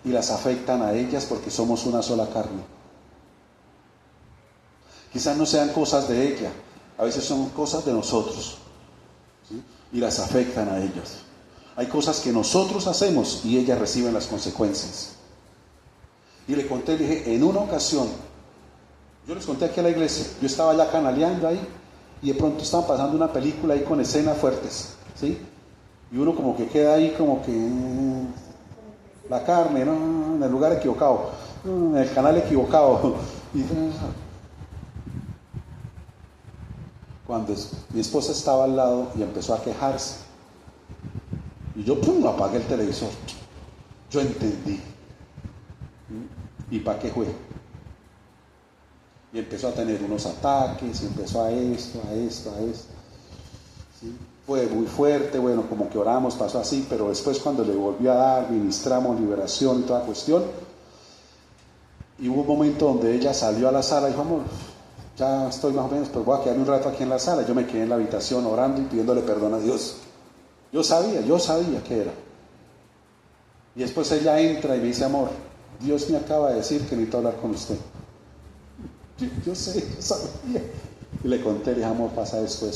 y las afectan a ellas porque somos una sola carne. Quizás no sean cosas de ella, a veces son cosas de nosotros, ¿sí? Y las afectan a ellas. Hay cosas que nosotros hacemos y ellas reciben las consecuencias. Y le conté, le dije, en una ocasión, yo les conté aquí a la iglesia, yo estaba ya canaleando ahí y de pronto estaban pasando una película ahí con escenas fuertes, ¿sí? Y uno como que queda ahí como que la carne, ¿no? En el lugar equivocado, en el canal equivocado. Y cuando mi esposa estaba al lado y empezó a quejarse, y yo apagué el televisor. Yo entendí. ¿Y para qué fue? Y empezó a tener unos ataques, y empezó a esto. ¿Sí? Fue muy fuerte, bueno, como que oramos, pasó así, pero después cuando le volvió a dar, ministramos liberación y toda cuestión, y hubo un momento donde ella salió a la sala y dijo, amor, ya estoy más o menos, pues voy a quedarme un rato aquí en la sala. Yo me quedé en la habitación orando y pidiéndole perdón a Dios. Yo sabía que era. Y después ella entra y me dice, amor, Dios me acaba de decir que necesito hablar con usted. Yo sabía. Y le conté, le dije, amor, pasa esto.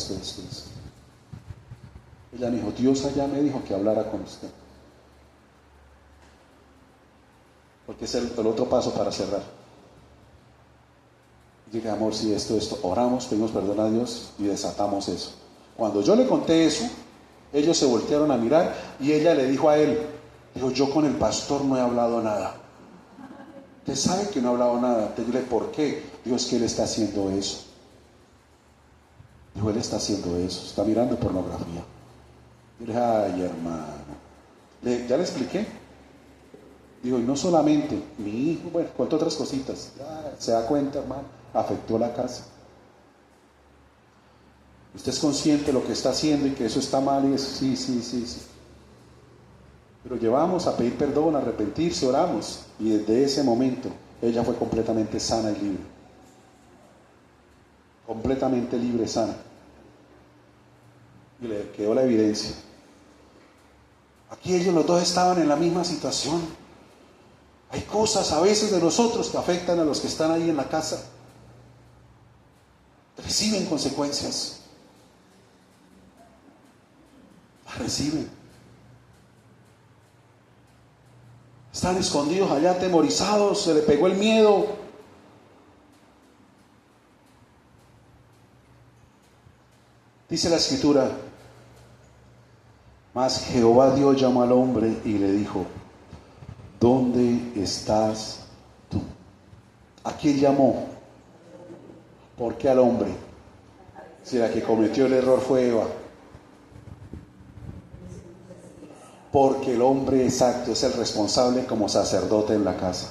Ella me dijo, Dios allá me dijo que hablara con usted. Porque es el otro paso para cerrar. Y dije, amor, sí, esto, oramos, pedimos perdón a Dios y desatamos eso. Cuando yo le conté eso, ellos se voltearon a mirar y ella le dijo a él, dijo, yo con el pastor no he hablado nada. Usted sabe que no he hablado nada. Te dije, ¿por qué? Dijo, es que él está haciendo eso. Dijo, él está haciendo eso, está mirando pornografía. Yo le dije, ay, hermano. ¿Ya le expliqué? Digo, y no solamente mi hijo, bueno, cuento otras cositas. Ya, se da cuenta, hermano, afectó la casa. Usted es consciente de lo que está haciendo y que eso está mal y eso, sí. Pero llevamos a pedir perdón, a arrepentirse, oramos. Y desde ese momento ella fue completamente sana y libre. Completamente libre, sana. Y le quedó la evidencia. Aquí ellos los dos estaban en la misma situación. Hay cosas a veces de nosotros que afectan a los que están ahí en la casa. Reciben consecuencias. Las reciben. Están escondidos allá, atemorizados, se le pegó el miedo. Dice la escritura, mas Jehová Dios llamó al hombre y le dijo, ¿dónde estás tú? ¿A quién llamó? ¿Por qué al hombre? Si la que cometió el error fue Eva. Porque el hombre exacto es el responsable como sacerdote en la casa.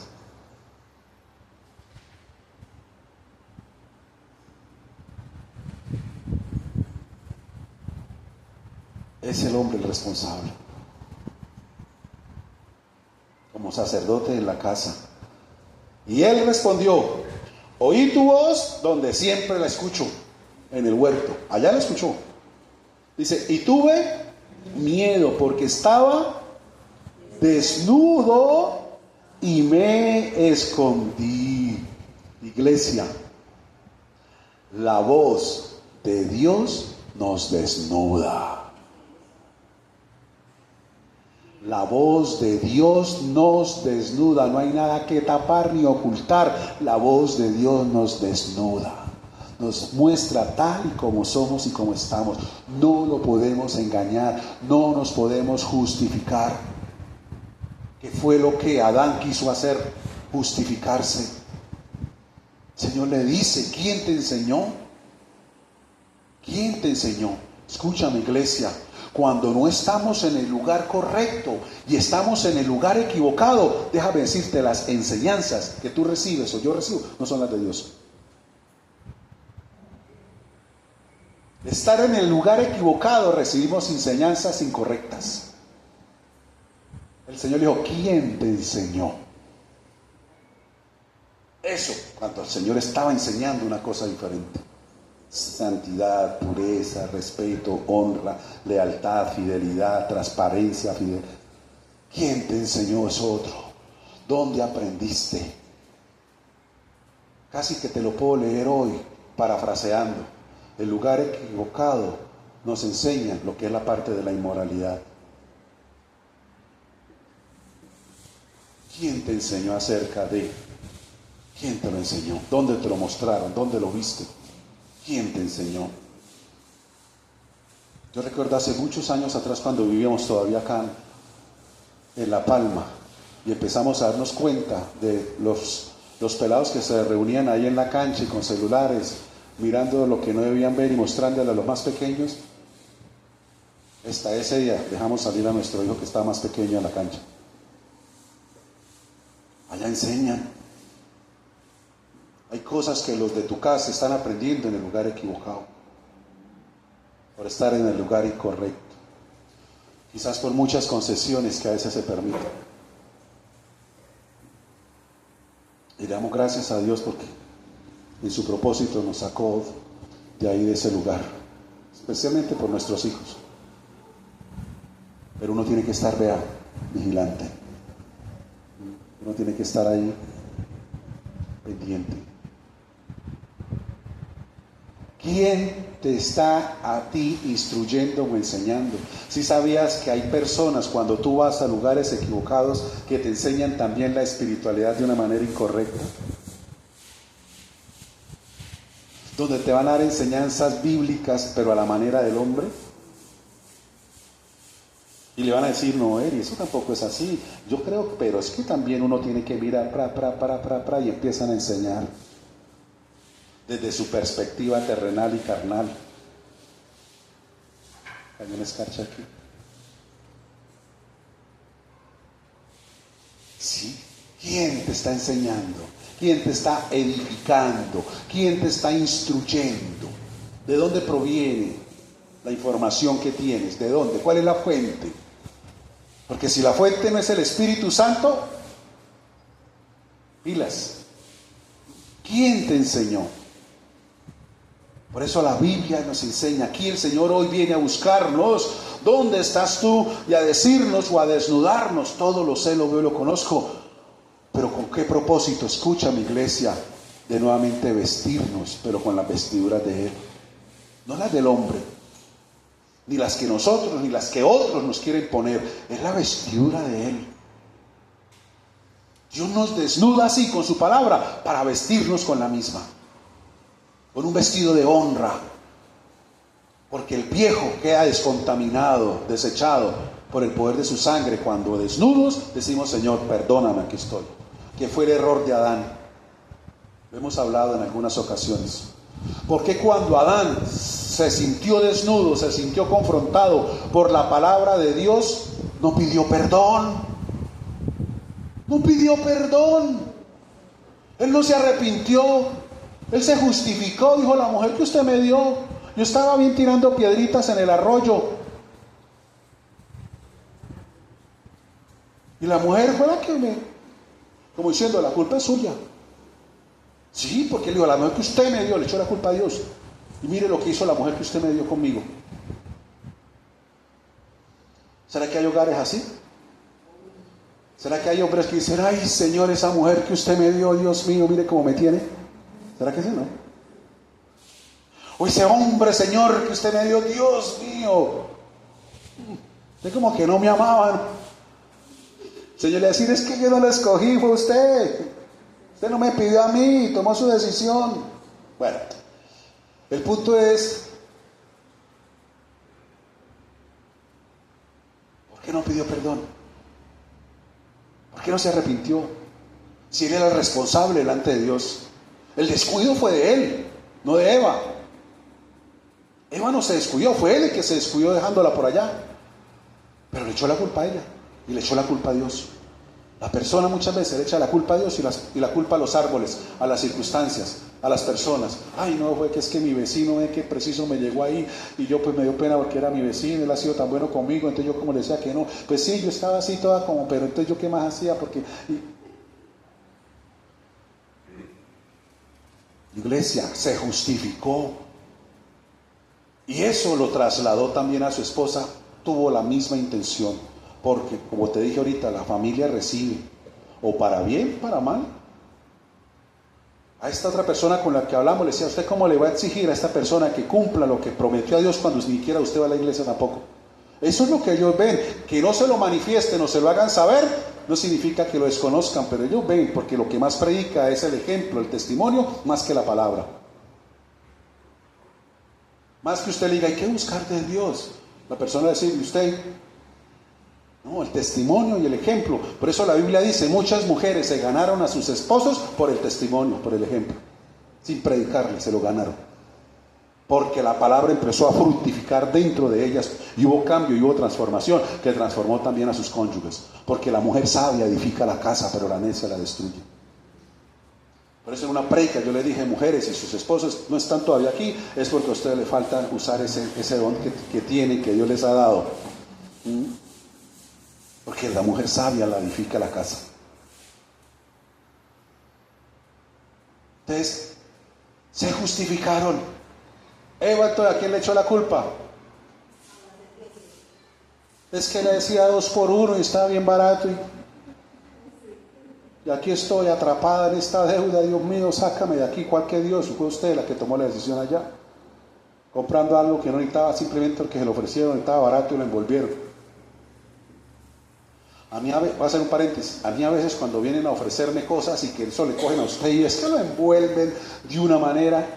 Es el hombre el responsable. Como sacerdote en la casa. Y él respondió, oí tu voz donde siempre la escucho, en el huerto. Allá la escuchó. Dice, y tuve miedo porque estaba desnudo y me escondí. Iglesia, la voz de Dios nos desnuda. La voz de Dios nos desnuda. No hay nada que tapar ni ocultar. La voz de Dios nos desnuda. Nos muestra tal y como somos y como estamos. No lo podemos engañar. No nos podemos justificar. ¿Qué fue lo que Adán quiso hacer? Justificarse. El Señor le dice, ¿quién te enseñó? ¿Quién te enseñó? Escúchame, iglesia, cuando no estamos en el lugar correcto y estamos en el lugar equivocado, déjame decirte, las enseñanzas que tú recibes o yo recibo no son las de Dios. Estar en el lugar equivocado, recibimos enseñanzas incorrectas. El Señor dijo, ¿quién te enseñó? Eso, cuando el Señor estaba enseñando una cosa diferente. Santidad, pureza, respeto, honra, lealtad, fidelidad, transparencia, fidelidad. ¿Quién te enseñó eso otro? ¿Dónde aprendiste? Casi que te lo puedo leer hoy, parafraseando. El lugar equivocado nos enseña lo que es la parte de la inmoralidad. ¿Quién te enseñó acerca de? ¿Quién te lo enseñó? ¿Dónde te lo mostraron? ¿Dónde lo viste? ¿Quién te enseñó? Yo recuerdo hace muchos años atrás cuando vivíamos todavía acá en La Palma y empezamos a darnos cuenta de los pelados que se reunían ahí en la cancha y con celulares, mirando lo que no debían ver y mostrándole a los más pequeños. Hasta ese día dejamos salir a nuestro hijo que estaba más pequeño a la cancha. Allá enseñan. Hay cosas que los de tu casa están aprendiendo en el lugar equivocado, por estar en el lugar incorrecto, quizás por muchas concesiones que a veces se permiten. Y damos gracias a Dios porque en su propósito nos sacó de ahí, de ese lugar, especialmente por nuestros hijos. Pero uno tiene que estar, vigilante. Uno tiene que estar ahí pendiente. ¿Quién te está a ti instruyendo o enseñando? Si sabías que hay personas cuando tú vas a lugares equivocados que te enseñan también la espiritualidad de una manera incorrecta, donde te van a dar enseñanzas bíblicas pero a la manera del hombre, y le van a decir, no, Eri, eso tampoco es así, yo creo, pero es que también uno tiene que mirar y empiezan a enseñar desde su perspectiva terrenal y carnal. Hay una escarcha aquí. ¿Sí? ¿Quién te está enseñando? ¿Quién te está edificando? ¿Quién te está instruyendo? ¿De dónde proviene la información que tienes? ¿De dónde? ¿Cuál es la fuente? Porque si la fuente no es el Espíritu Santo, pilas. ¿Quién te enseñó? Por eso la Biblia nos enseña, aquí el Señor hoy viene a buscarnos. ¿Dónde estás tú? Y a decirnos o a desnudarnos. Todo lo sé, lo veo, lo conozco. Pero ¿con qué propósito? Escucha, mi iglesia, de nuevamente vestirnos, pero con las vestiduras de Él. No las del hombre, ni las que nosotros, ni las que otros nos quieren poner. Es la vestidura de Él. Dios nos desnuda así con su palabra para vestirnos con la misma. Con un vestido de honra, porque el viejo queda descontaminado, desechado por el poder de su sangre. Cuando desnudos decimos, Señor, perdóname, aquí estoy, que fue el error de Adán. Lo hemos hablado en algunas ocasiones. Porque cuando Adán se sintió desnudo, se sintió confrontado por la palabra de Dios, no pidió perdón. No pidió perdón. Él no se arrepintió. Él se justificó, dijo, la mujer que usted me dio, yo estaba bien tirando piedritas en el arroyo. Y la mujer fue la que como diciendo, la culpa es suya. Sí, porque él dijo, la mujer que usted me dio, le echó la culpa a Dios. Y mire lo que hizo la mujer que usted me dio conmigo. ¿Será que hay hogares así? ¿Será que hay hombres que dicen, ay, Señor, esa mujer que usted me dio, Dios mío, mire cómo me tiene? ¿Será que sí, no? O ese hombre, Señor, que usted me dio, Dios mío, es como que no me amaban. Señor, le decir, es que yo no lo escogí, fue usted. Usted no me pidió a mí, tomó su decisión. Bueno, el punto es, ¿por qué no pidió perdón? qué no se arrepintió? Si él era el responsable delante de Dios. El descuido fue de él, no de Eva. Eva no se descuidó, fue él el que se descuidó dejándola por allá. Pero le echó la culpa a ella y le echó la culpa a Dios. La persona muchas veces le echa la culpa a Dios y la culpa a los árboles, a las circunstancias, a las personas. Ay, no, fue que es que mi vecino, que preciso me llegó ahí y yo pues me dio pena porque era mi vecino, él ha sido tan bueno conmigo, entonces yo como le decía que no, pues sí, yo estaba así toda como, pero entonces yo qué más hacía porque... Iglesia, se justificó. Y eso lo trasladó también a su esposa, tuvo la misma intención. Porque, como te dije ahorita, la familia recibe, o para bien, para mal. A esta otra persona con la que hablamos, le decía, ¿usted cómo le va a exigir a esta persona que cumpla lo que prometió a Dios cuando ni siquiera usted va a la iglesia tampoco? Eso es lo que ellos ven. Que no se lo manifiesten o se lo hagan saber, no significa que lo desconozcan, pero ellos ven, porque lo que más predica es el ejemplo, el testimonio, más que la palabra. Más que usted le diga, hay que buscar de Dios. La persona dice, usted... No, el testimonio y el ejemplo. Por eso la Biblia dice, muchas mujeres se ganaron a sus esposos por el testimonio, por el ejemplo. Sin predicarle, se lo ganaron. Porque la palabra empezó a fructificar dentro de ellas y hubo cambio y hubo transformación que transformó también a sus cónyuges. Porque la mujer sabia edifica la casa, pero la necia la destruye. Por eso en una predica yo le dije, mujeres, si sus esposos no están todavía aquí, es porque a ustedes les falta usar ese don que tienen, que Dios les ha dado. Porque la mujer sabia la edifica la casa. Entonces, se justificaron. Eva, ¿a quién le echó la culpa? Es que le decía 2 por 1 y estaba bien barato. Y aquí estoy atrapada en esta deuda. Dios mío, sácame de aquí. ¿Cuál que Dios? Fue usted la que tomó la decisión allá. Comprando algo que no necesitaba, simplemente porque se lo ofrecieron, estaba barato y lo envolvieron. A mí, voy a hacer un paréntesis, a mí a veces cuando vienen a ofrecerme cosas y que eso le cogen a usted y es que lo envuelven de una manera,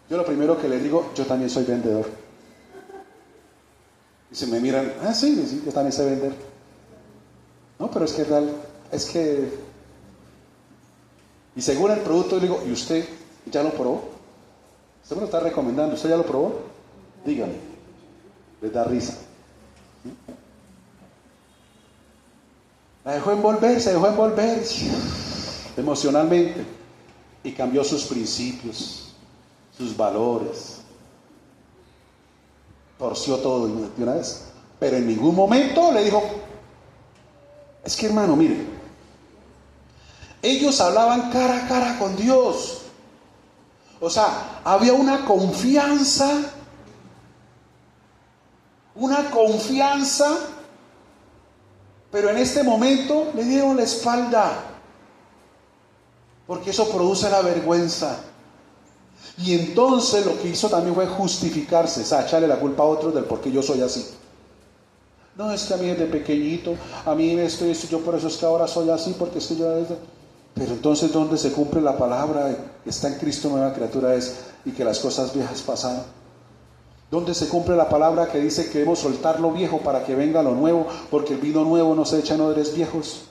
yo lo primero que les digo, yo también soy vendedor. Y se me miran, sí, yo también sé vender. No, pero es que tal, es que... Y según el producto, yo le digo, ¿y usted ya lo probó? Usted me lo está recomendando, ¿usted ya lo probó? Dígame. Les da risa. Se dejó envolver emocionalmente y cambió sus principios, sus valores, torció todo de una vez, pero en ningún momento le dijo, es que hermano, mire, ellos hablaban cara a cara con Dios, o sea, había una confianza, pero en este momento le dieron la espalda, porque eso produce la vergüenza. Y entonces lo que hizo también fue justificarse, o sea, echarle la culpa a otros del por qué yo soy así. No, es que a mí desde pequeñito, a mí esto, yo por eso es que ahora soy así, porque es que yo... Pero entonces, ¿dónde se cumple la palabra? Está en Cristo, nueva criatura es, y que las cosas viejas pasaron. ¿Dónde se cumple la palabra que dice que debemos soltar lo viejo para que venga lo nuevo? Porque el vino nuevo no se echa en odres viejos.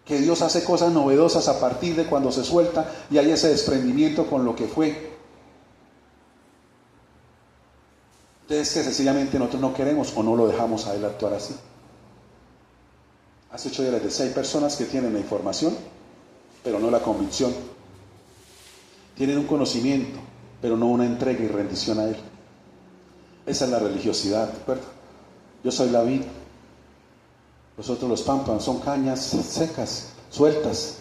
Que Dios hace cosas novedosas a partir de cuando se suelta y hay ese desprendimiento con lo que fue. Entonces, que sencillamente nosotros no queremos o no lo dejamos a Él actuar así. Hace 8 días les decía, hay personas que tienen la información, pero no la convicción. Tienen un conocimiento, pero no una entrega y rendición a Él. Esa es la religiosidad, ¿de acuerdo? Yo soy la vid, vosotros los pámpanos son cañas secas, sueltas,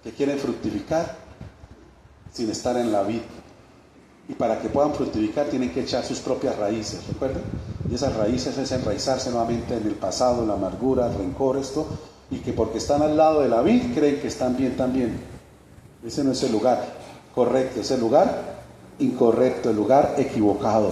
que quieren fructificar sin estar en la vid. Y para que puedan fructificar tienen que echar sus propias raíces, ¿recuerdan? Y esas raíces es enraizarse nuevamente en el pasado, en la amargura, el rencor, esto, y que porque están al lado de la vid creen que están bien también. Ese no es el lugar correcto, es el lugar incorrecto, el lugar equivocado.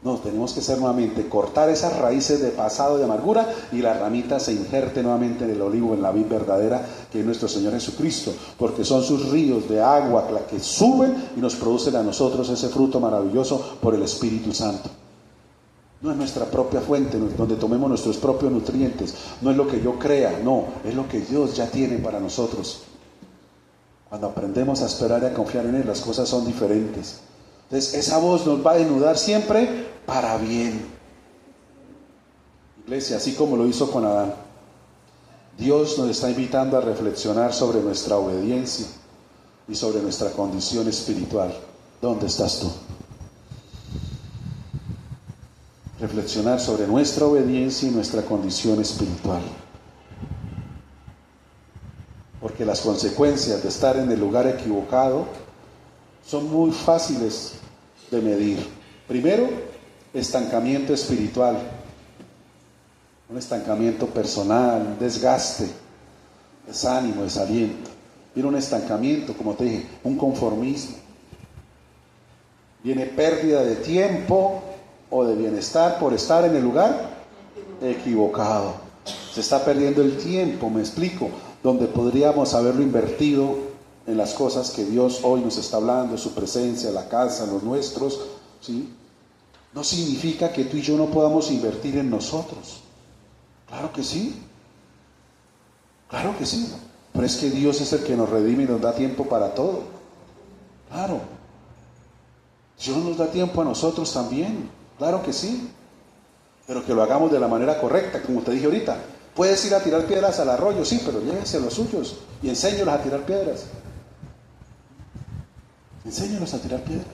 No, tenemos que ser nuevamente, cortar esas raíces de pasado de amargura y la ramita se injerte nuevamente en el olivo, en la vid verdadera que es nuestro Señor Jesucristo, porque son sus ríos de agua la que suben y nos producen a nosotros ese fruto maravilloso por el Espíritu Santo. No es nuestra propia fuente donde tomemos nuestros propios nutrientes. No es lo que yo crea, no, es lo que Dios ya tiene para nosotros. Cuando aprendemos a esperar y a confiar en Él, las cosas son diferentes. Entonces, esa voz nos va a denudar siempre para bien. Iglesia, así como lo hizo con Adán, Dios nos está invitando a reflexionar sobre nuestra obediencia y sobre nuestra condición espiritual. ¿Dónde estás tú? Reflexionar sobre nuestra obediencia y nuestra condición espiritual. Porque las consecuencias de estar en el lugar equivocado son muy fáciles de medir. Primero, estancamiento espiritual, un estancamiento personal, un desgaste, desánimo, desaliento. Viene un estancamiento, como te dije, un conformismo. Viene pérdida de tiempo o de bienestar por estar en el lugar equivocado. Se está perdiendo el tiempo, me explico, donde podríamos haberlo invertido en las cosas que Dios hoy nos está hablando, en su presencia, la casa, los nuestros, ¿sí? No significa que tú y yo no podamos invertir en nosotros. Claro que sí. Claro que sí. Pero es que Dios es el que nos redime y nos da tiempo para todo. Claro. Dios nos da tiempo a nosotros también. Claro que sí. Pero que lo hagamos de la manera correcta, como te dije ahorita. Puedes ir a tirar piedras al arroyo, sí, pero llévense los suyos y enséñalos a tirar piedras. Enséñalos a tirar piedras.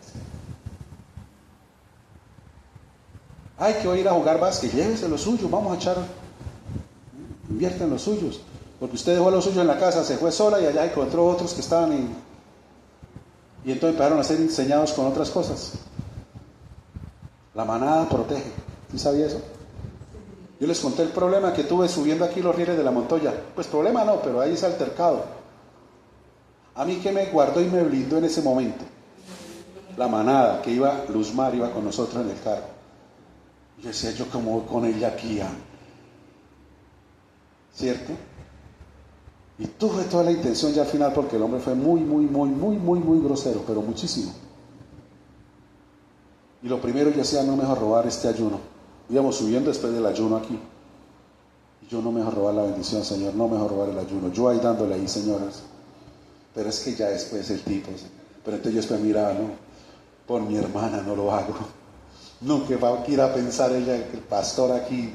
Ay, que voy a ir a jugar básquet, llévense los suyos, vamos a echar, invierten los suyos. Porque usted dejó los suyos en la casa, se fue sola y allá encontró otros que estaban y entonces empezaron a ser enseñados con otras cosas. La manada protege. ¿Sí sabía eso? Yo les conté el problema que tuve subiendo aquí los rieles de la Montoya. Pues problema no, pero ahí es altercado. A mí que me guardó y me blindó en ese momento. La manada, que iba, Luzmar iba con nosotros en el carro. Yo decía, yo como voy con ella aquí, ¿cierto? Y tuve toda la intención ya al final, porque el hombre fue muy grosero, pero muchísimo. Y lo primero yo decía, no me dejo robar este ayuno. Íbamos subiendo después del ayuno aquí. Y yo no me dejo robar la bendición, Señor, no me dejo robar el ayuno. Yo ahí dándole ahí, señoras. Pero es que ya después el tipo, pero entonces yo después miraba, no, por mi hermana no lo hago. No, que va a ir a pensar ella, que el pastor aquí.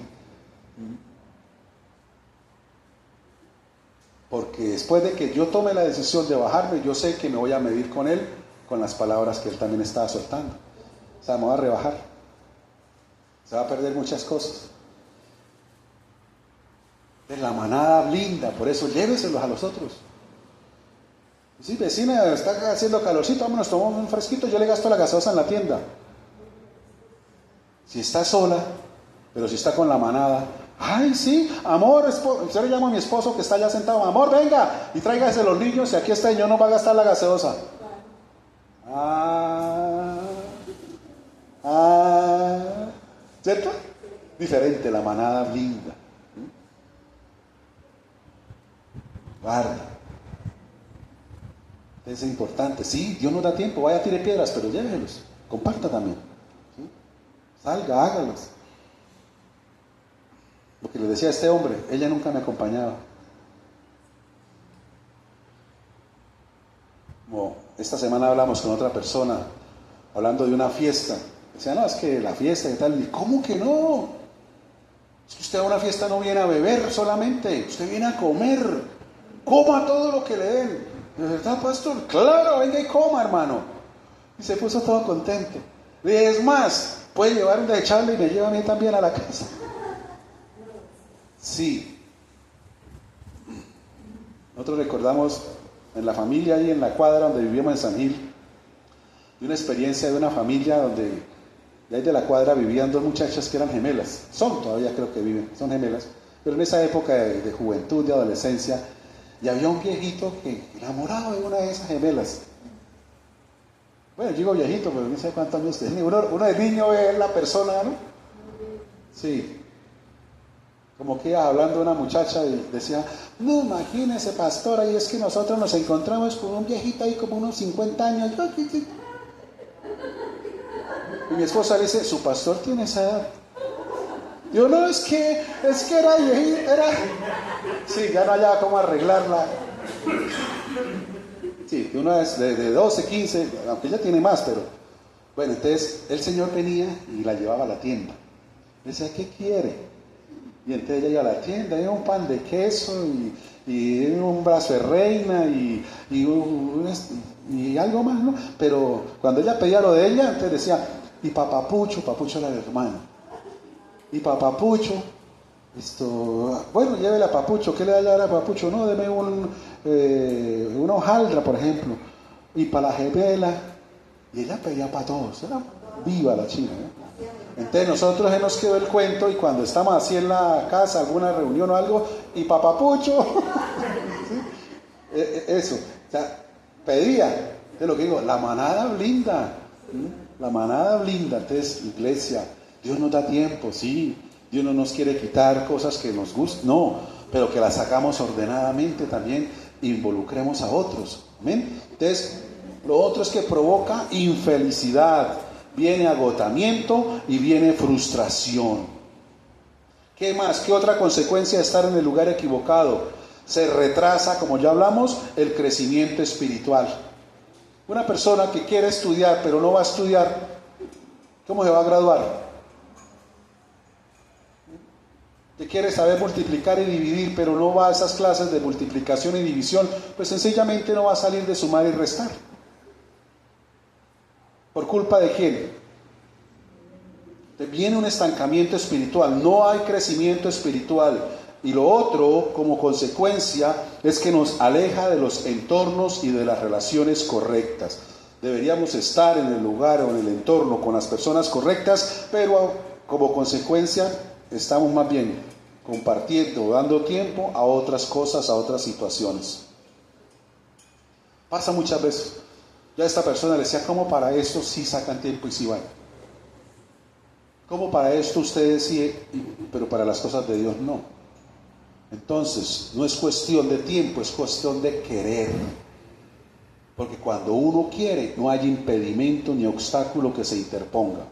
Porque después de que yo tome la decisión de bajarme, yo sé que me voy a medir con él, con las palabras que él también estaba soltando. O sea, me voy a rebajar. Se va a perder muchas cosas. De la manada blinda, por eso lléveselos a los otros. Sí, vecina, está haciendo calorcito, vámonos, tomamos un fresquito, yo le gasto la gaseosa en la tienda. Si está sola, pero si está con la manada, ay, sí, amor, yo le llamo a mi esposo que está allá sentado, amor, venga, y tráigase los niños, y aquí está, y yo no va a gastar la gaseosa. ¿Cierto? Diferente, la manada blinda. Guarda. Es importante. Sí, Dios nos da tiempo, vaya, tire piedras, pero llévelos, comparta también. ¿Sí? Salga, hágalos. Lo que le decía a este hombre, ella nunca me acompañaba. Como esta semana hablamos con otra persona, hablando de una fiesta. Decía, no, es que la fiesta y tal. ¿Y cómo que no? Es que usted a una fiesta no viene a beber solamente, usted viene a comer. Coma todo lo que le den. ¿De verdad, pastor? Claro, venga y coma, hermano. Y se puso todo contento. Y es más, puede llevar un de echarle y me lleva a mí también a la casa. Sí. Nosotros recordamos en la familia ahí en la cuadra donde vivíamos en San Gil, de una experiencia de una familia donde de ahí de la cuadra vivían dos muchachas que eran gemelas. Son, todavía creo que viven, son gemelas. Pero en esa época de juventud, de adolescencia, y había un viejito que enamorado de una de esas gemelas. Bueno, digo viejito, pero no sé cuántos años tiene. Uno de niño ve la persona, ¿no? Sí. Como que iba hablando de una muchacha y decía, no, imagínese, pastora, y es que nosotros nos encontramos con un viejito ahí como unos 50 años. Y mi esposa le dice, su pastor tiene esa edad. Yo no, es que era viejita, era... Sí, ya no hallaba cómo arreglarla. Sí, una es de 12, 15, aunque ella tiene más, pero... Bueno, entonces el señor venía y la llevaba a la tienda. Decía, ¿qué quiere? Y entonces ella iba a la tienda, y un pan de queso y un brazo de reina y algo más, ¿no? Pero cuando ella pedía lo de ella, entonces decía, y papapucho era el hermano. Y papapucho, bueno, llévele a papucho, ¿qué le da a dar a papucho? No, deme una hojaldra, por ejemplo. Y para la gemela, y ella pedía para todos, era viva la china, ¿no? Entonces nosotros nos quedó el cuento y cuando estamos así en la casa, alguna reunión o algo, y papapucho, ¿sí? Eso, o sea, pedía, de lo que digo, la manada blinda, ¿sí? La manada blinda. Entonces, iglesia, Dios nos da tiempo, sí, Dios no nos quiere quitar cosas que nos gustan, no, pero que las hagamos ordenadamente también, involucremos a otros, amén. Entonces, lo otro es que provoca infelicidad. Viene agotamiento y viene frustración. ¿Qué más? ¿Qué otra consecuencia de estar en el lugar equivocado? Se retrasa, como ya hablamos, el crecimiento espiritual. Una persona que quiere estudiar, pero no va a estudiar, ¿cómo se va a graduar? Que quiere saber multiplicar y dividir, pero no va a esas clases de multiplicación y división, pues sencillamente no va a salir de sumar y restar. ¿Por culpa de quién? Viene un estancamiento espiritual, no hay crecimiento espiritual. Y lo otro, como consecuencia, es que nos aleja de los entornos y de las relaciones correctas. Deberíamos estar en el lugar o en el entorno con las personas correctas, pero como consecuencia estamos más bien compartiendo, dando tiempo a otras cosas, a otras situaciones. Pasa muchas veces. Ya esta persona le decía, ¿cómo para esto sí sacan tiempo y sí van? ¿Cómo para esto ustedes sí, pero para las cosas de Dios no? Entonces, no es cuestión de tiempo, es cuestión de querer. Porque cuando uno quiere, no hay impedimento ni obstáculo que se interponga.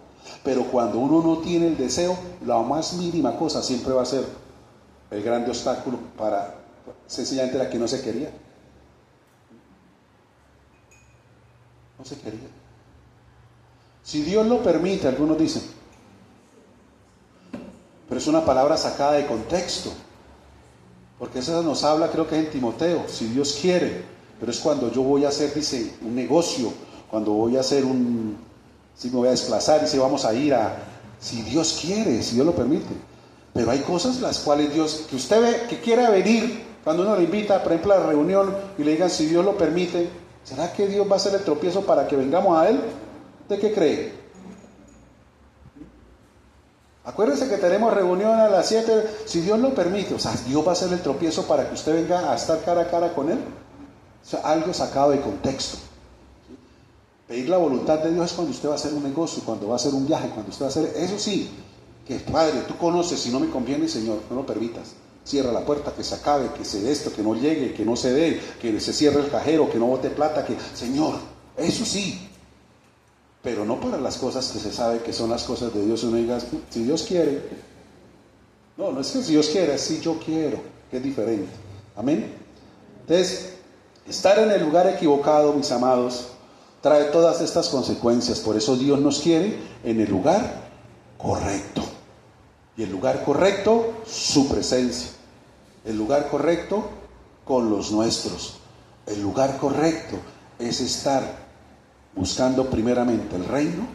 Pero cuando uno no tiene el deseo, la más mínima cosa siempre va a ser el grande obstáculo para sencillamente la que no se quería. No se quería. Si Dios lo permite, algunos dicen, pero es una palabra sacada de contexto, porque eso nos habla, creo que es en Timoteo, si Dios quiere, pero es cuando yo voy a hacer, dice, un negocio, cuando voy a hacer si me voy a desplazar, dice, vamos a ir si Dios quiere, si Dios lo permite. Pero hay cosas las cuales Dios, que usted ve, que quiera venir, cuando uno le invita, por ejemplo, a la reunión, y le digan, si Dios lo permite, ¿será que Dios va a hacer el tropiezo para que vengamos a Él? ¿De qué cree? Acuérdense que tenemos reunión a las 7, si Dios lo permite, o sea, Dios va a hacer el tropiezo para que usted venga a estar cara a cara con Él. O sea, algo sacado de contexto. Pedir la voluntad de Dios es cuando usted va a hacer un negocio, cuando va a hacer un viaje, cuando usted va a hacer, eso sí, que Padre, tú conoces, si no me conviene, Señor, no lo permitas. Cierra la puerta, que se acabe, que se dé esto, que no llegue, que no se dé, que se cierre el cajero, que no bote plata, que, Señor, eso sí. Pero no para las cosas que se sabe que son las cosas de Dios. Uno diga, si Dios quiere. No, no es que si Dios quiere, es si yo quiero, que es diferente. Amén. Entonces, estar en el lugar equivocado, mis amados, trae todas estas consecuencias. Por eso Dios nos quiere en el lugar correcto. Y el lugar correcto, su presencia. El lugar correcto, con los nuestros. El lugar correcto es estar buscando primeramente el reino,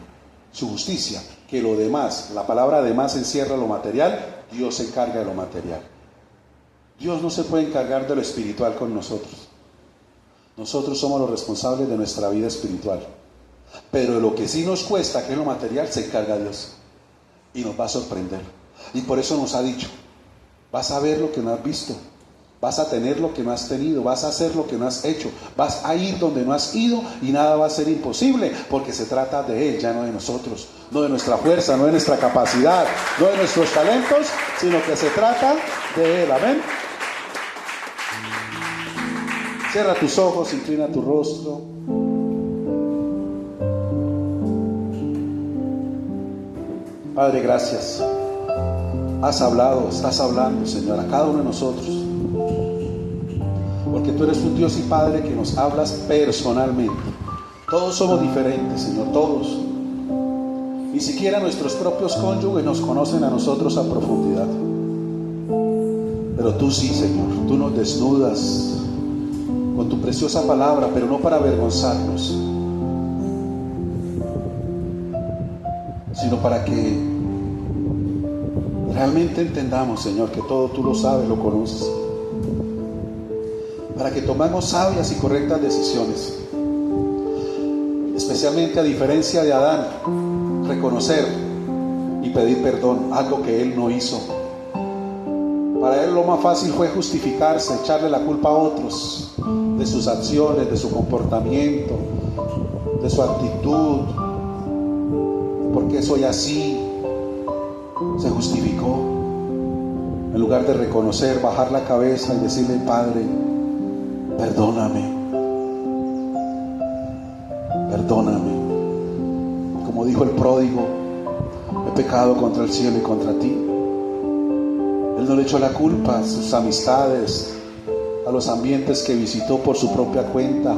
su justicia, que lo demás, la palabra demás encierra lo material, Dios se encarga de lo material. Dios no se puede encargar de lo espiritual con nosotros. Nosotros somos los responsables de nuestra vida espiritual. Pero de lo que sí nos cuesta, que es lo material, se encarga Dios. Y nos va a sorprender. Y por eso nos ha dicho, vas a ver lo que no has visto. Vas a tener lo que no has tenido, vas a hacer lo que no has hecho, vas a ir donde no has ido y nada va a ser imposible, porque se trata de Él, ya no de nosotros, no de nuestra fuerza, no de nuestra capacidad, no de nuestros talentos, sino que se trata de Él. Amén. Cierra tus ojos, inclina tu rostro. Padre, gracias. has hablado, estás hablando, Señor, a cada uno de nosotros. Porque tú eres un Dios y Padre que nos hablas personalmente. Todos somos diferentes, Señor, todos. Ni siquiera nuestros propios cónyuges nos conocen a nosotros a profundidad. Pero tú sí, Señor, tú nos desnudas con tu preciosa palabra, pero no para avergonzarnos, sino para que realmente entendamos, Señor, que todo tú lo sabes, lo conoces, para que tomemos sabias y correctas decisiones, especialmente a diferencia de Adán, reconocer y pedir perdón, algo que él no hizo. Para él lo más fácil fue justificarse, echarle la culpa a otros de sus acciones, de su comportamiento, de su actitud. ¿Por qué soy así? Se justificó. En lugar de reconocer, bajar la cabeza y decirle: Padre, perdóname. Perdóname. Como dijo el pródigo: he pecado contra el cielo y contra ti. Él no le echó la culpa a sus amistades, a los ambientes que visitó por su propia cuenta.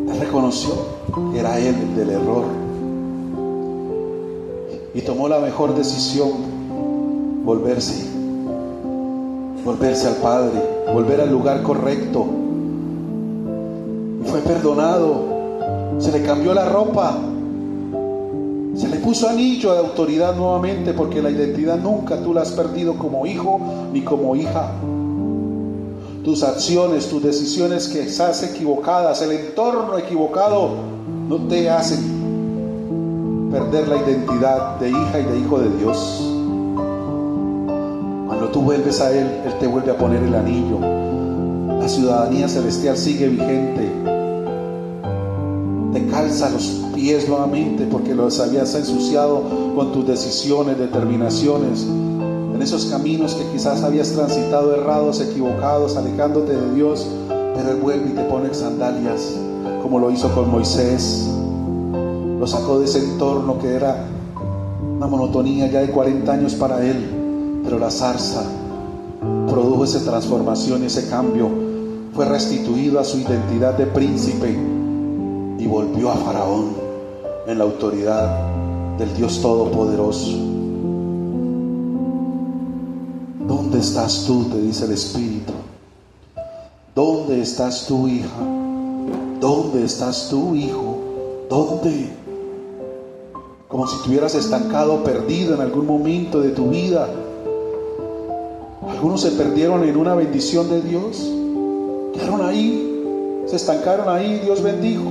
Él reconoció que era él el del error y tomó la mejor decisión: volverse al Padre, volver al lugar correcto. Y fue perdonado. Se le cambió la ropa, se le puso anillo de autoridad nuevamente, porque la identidad nunca tú la has perdido como hijo ni como hija. Tus acciones, tus decisiones quizás equivocadas, el entorno equivocado no te hacen perder la identidad de hija y de hijo de Dios. Cuando tú vuelves a Él, Él te vuelve a poner el anillo. La ciudadanía celestial sigue vigente. Te calza los pies nuevamente porque los habías ensuciado con tus decisiones, determinaciones, en esos caminos que quizás habías transitado errados, equivocados, alejándote de Dios. Pero Él vuelve y te pone sandalias, como lo hizo con Moisés. Lo sacó de ese entorno que era una monotonía ya de 40 años para él, pero la zarza produjo esa transformación, ese cambio. Fue restituido a su identidad de príncipe y volvió a Faraón en la autoridad del Dios Todopoderoso. ¿Dónde estás tú?, te dice el Espíritu. ¿Dónde estás tú, hija? ¿Dónde estás tú, hijo? ¿Dónde? Como si te hubieras estancado, perdido en algún momento de tu vida. Algunos se perdieron en una bendición de Dios, quedaron ahí, se estancaron ahí. Dios bendijo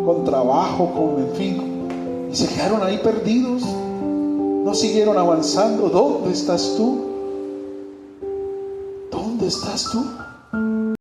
con trabajo, en fin, y se quedaron ahí perdidos, no siguieron avanzando. ¿Dónde estás tú? ¿Dónde estás tú?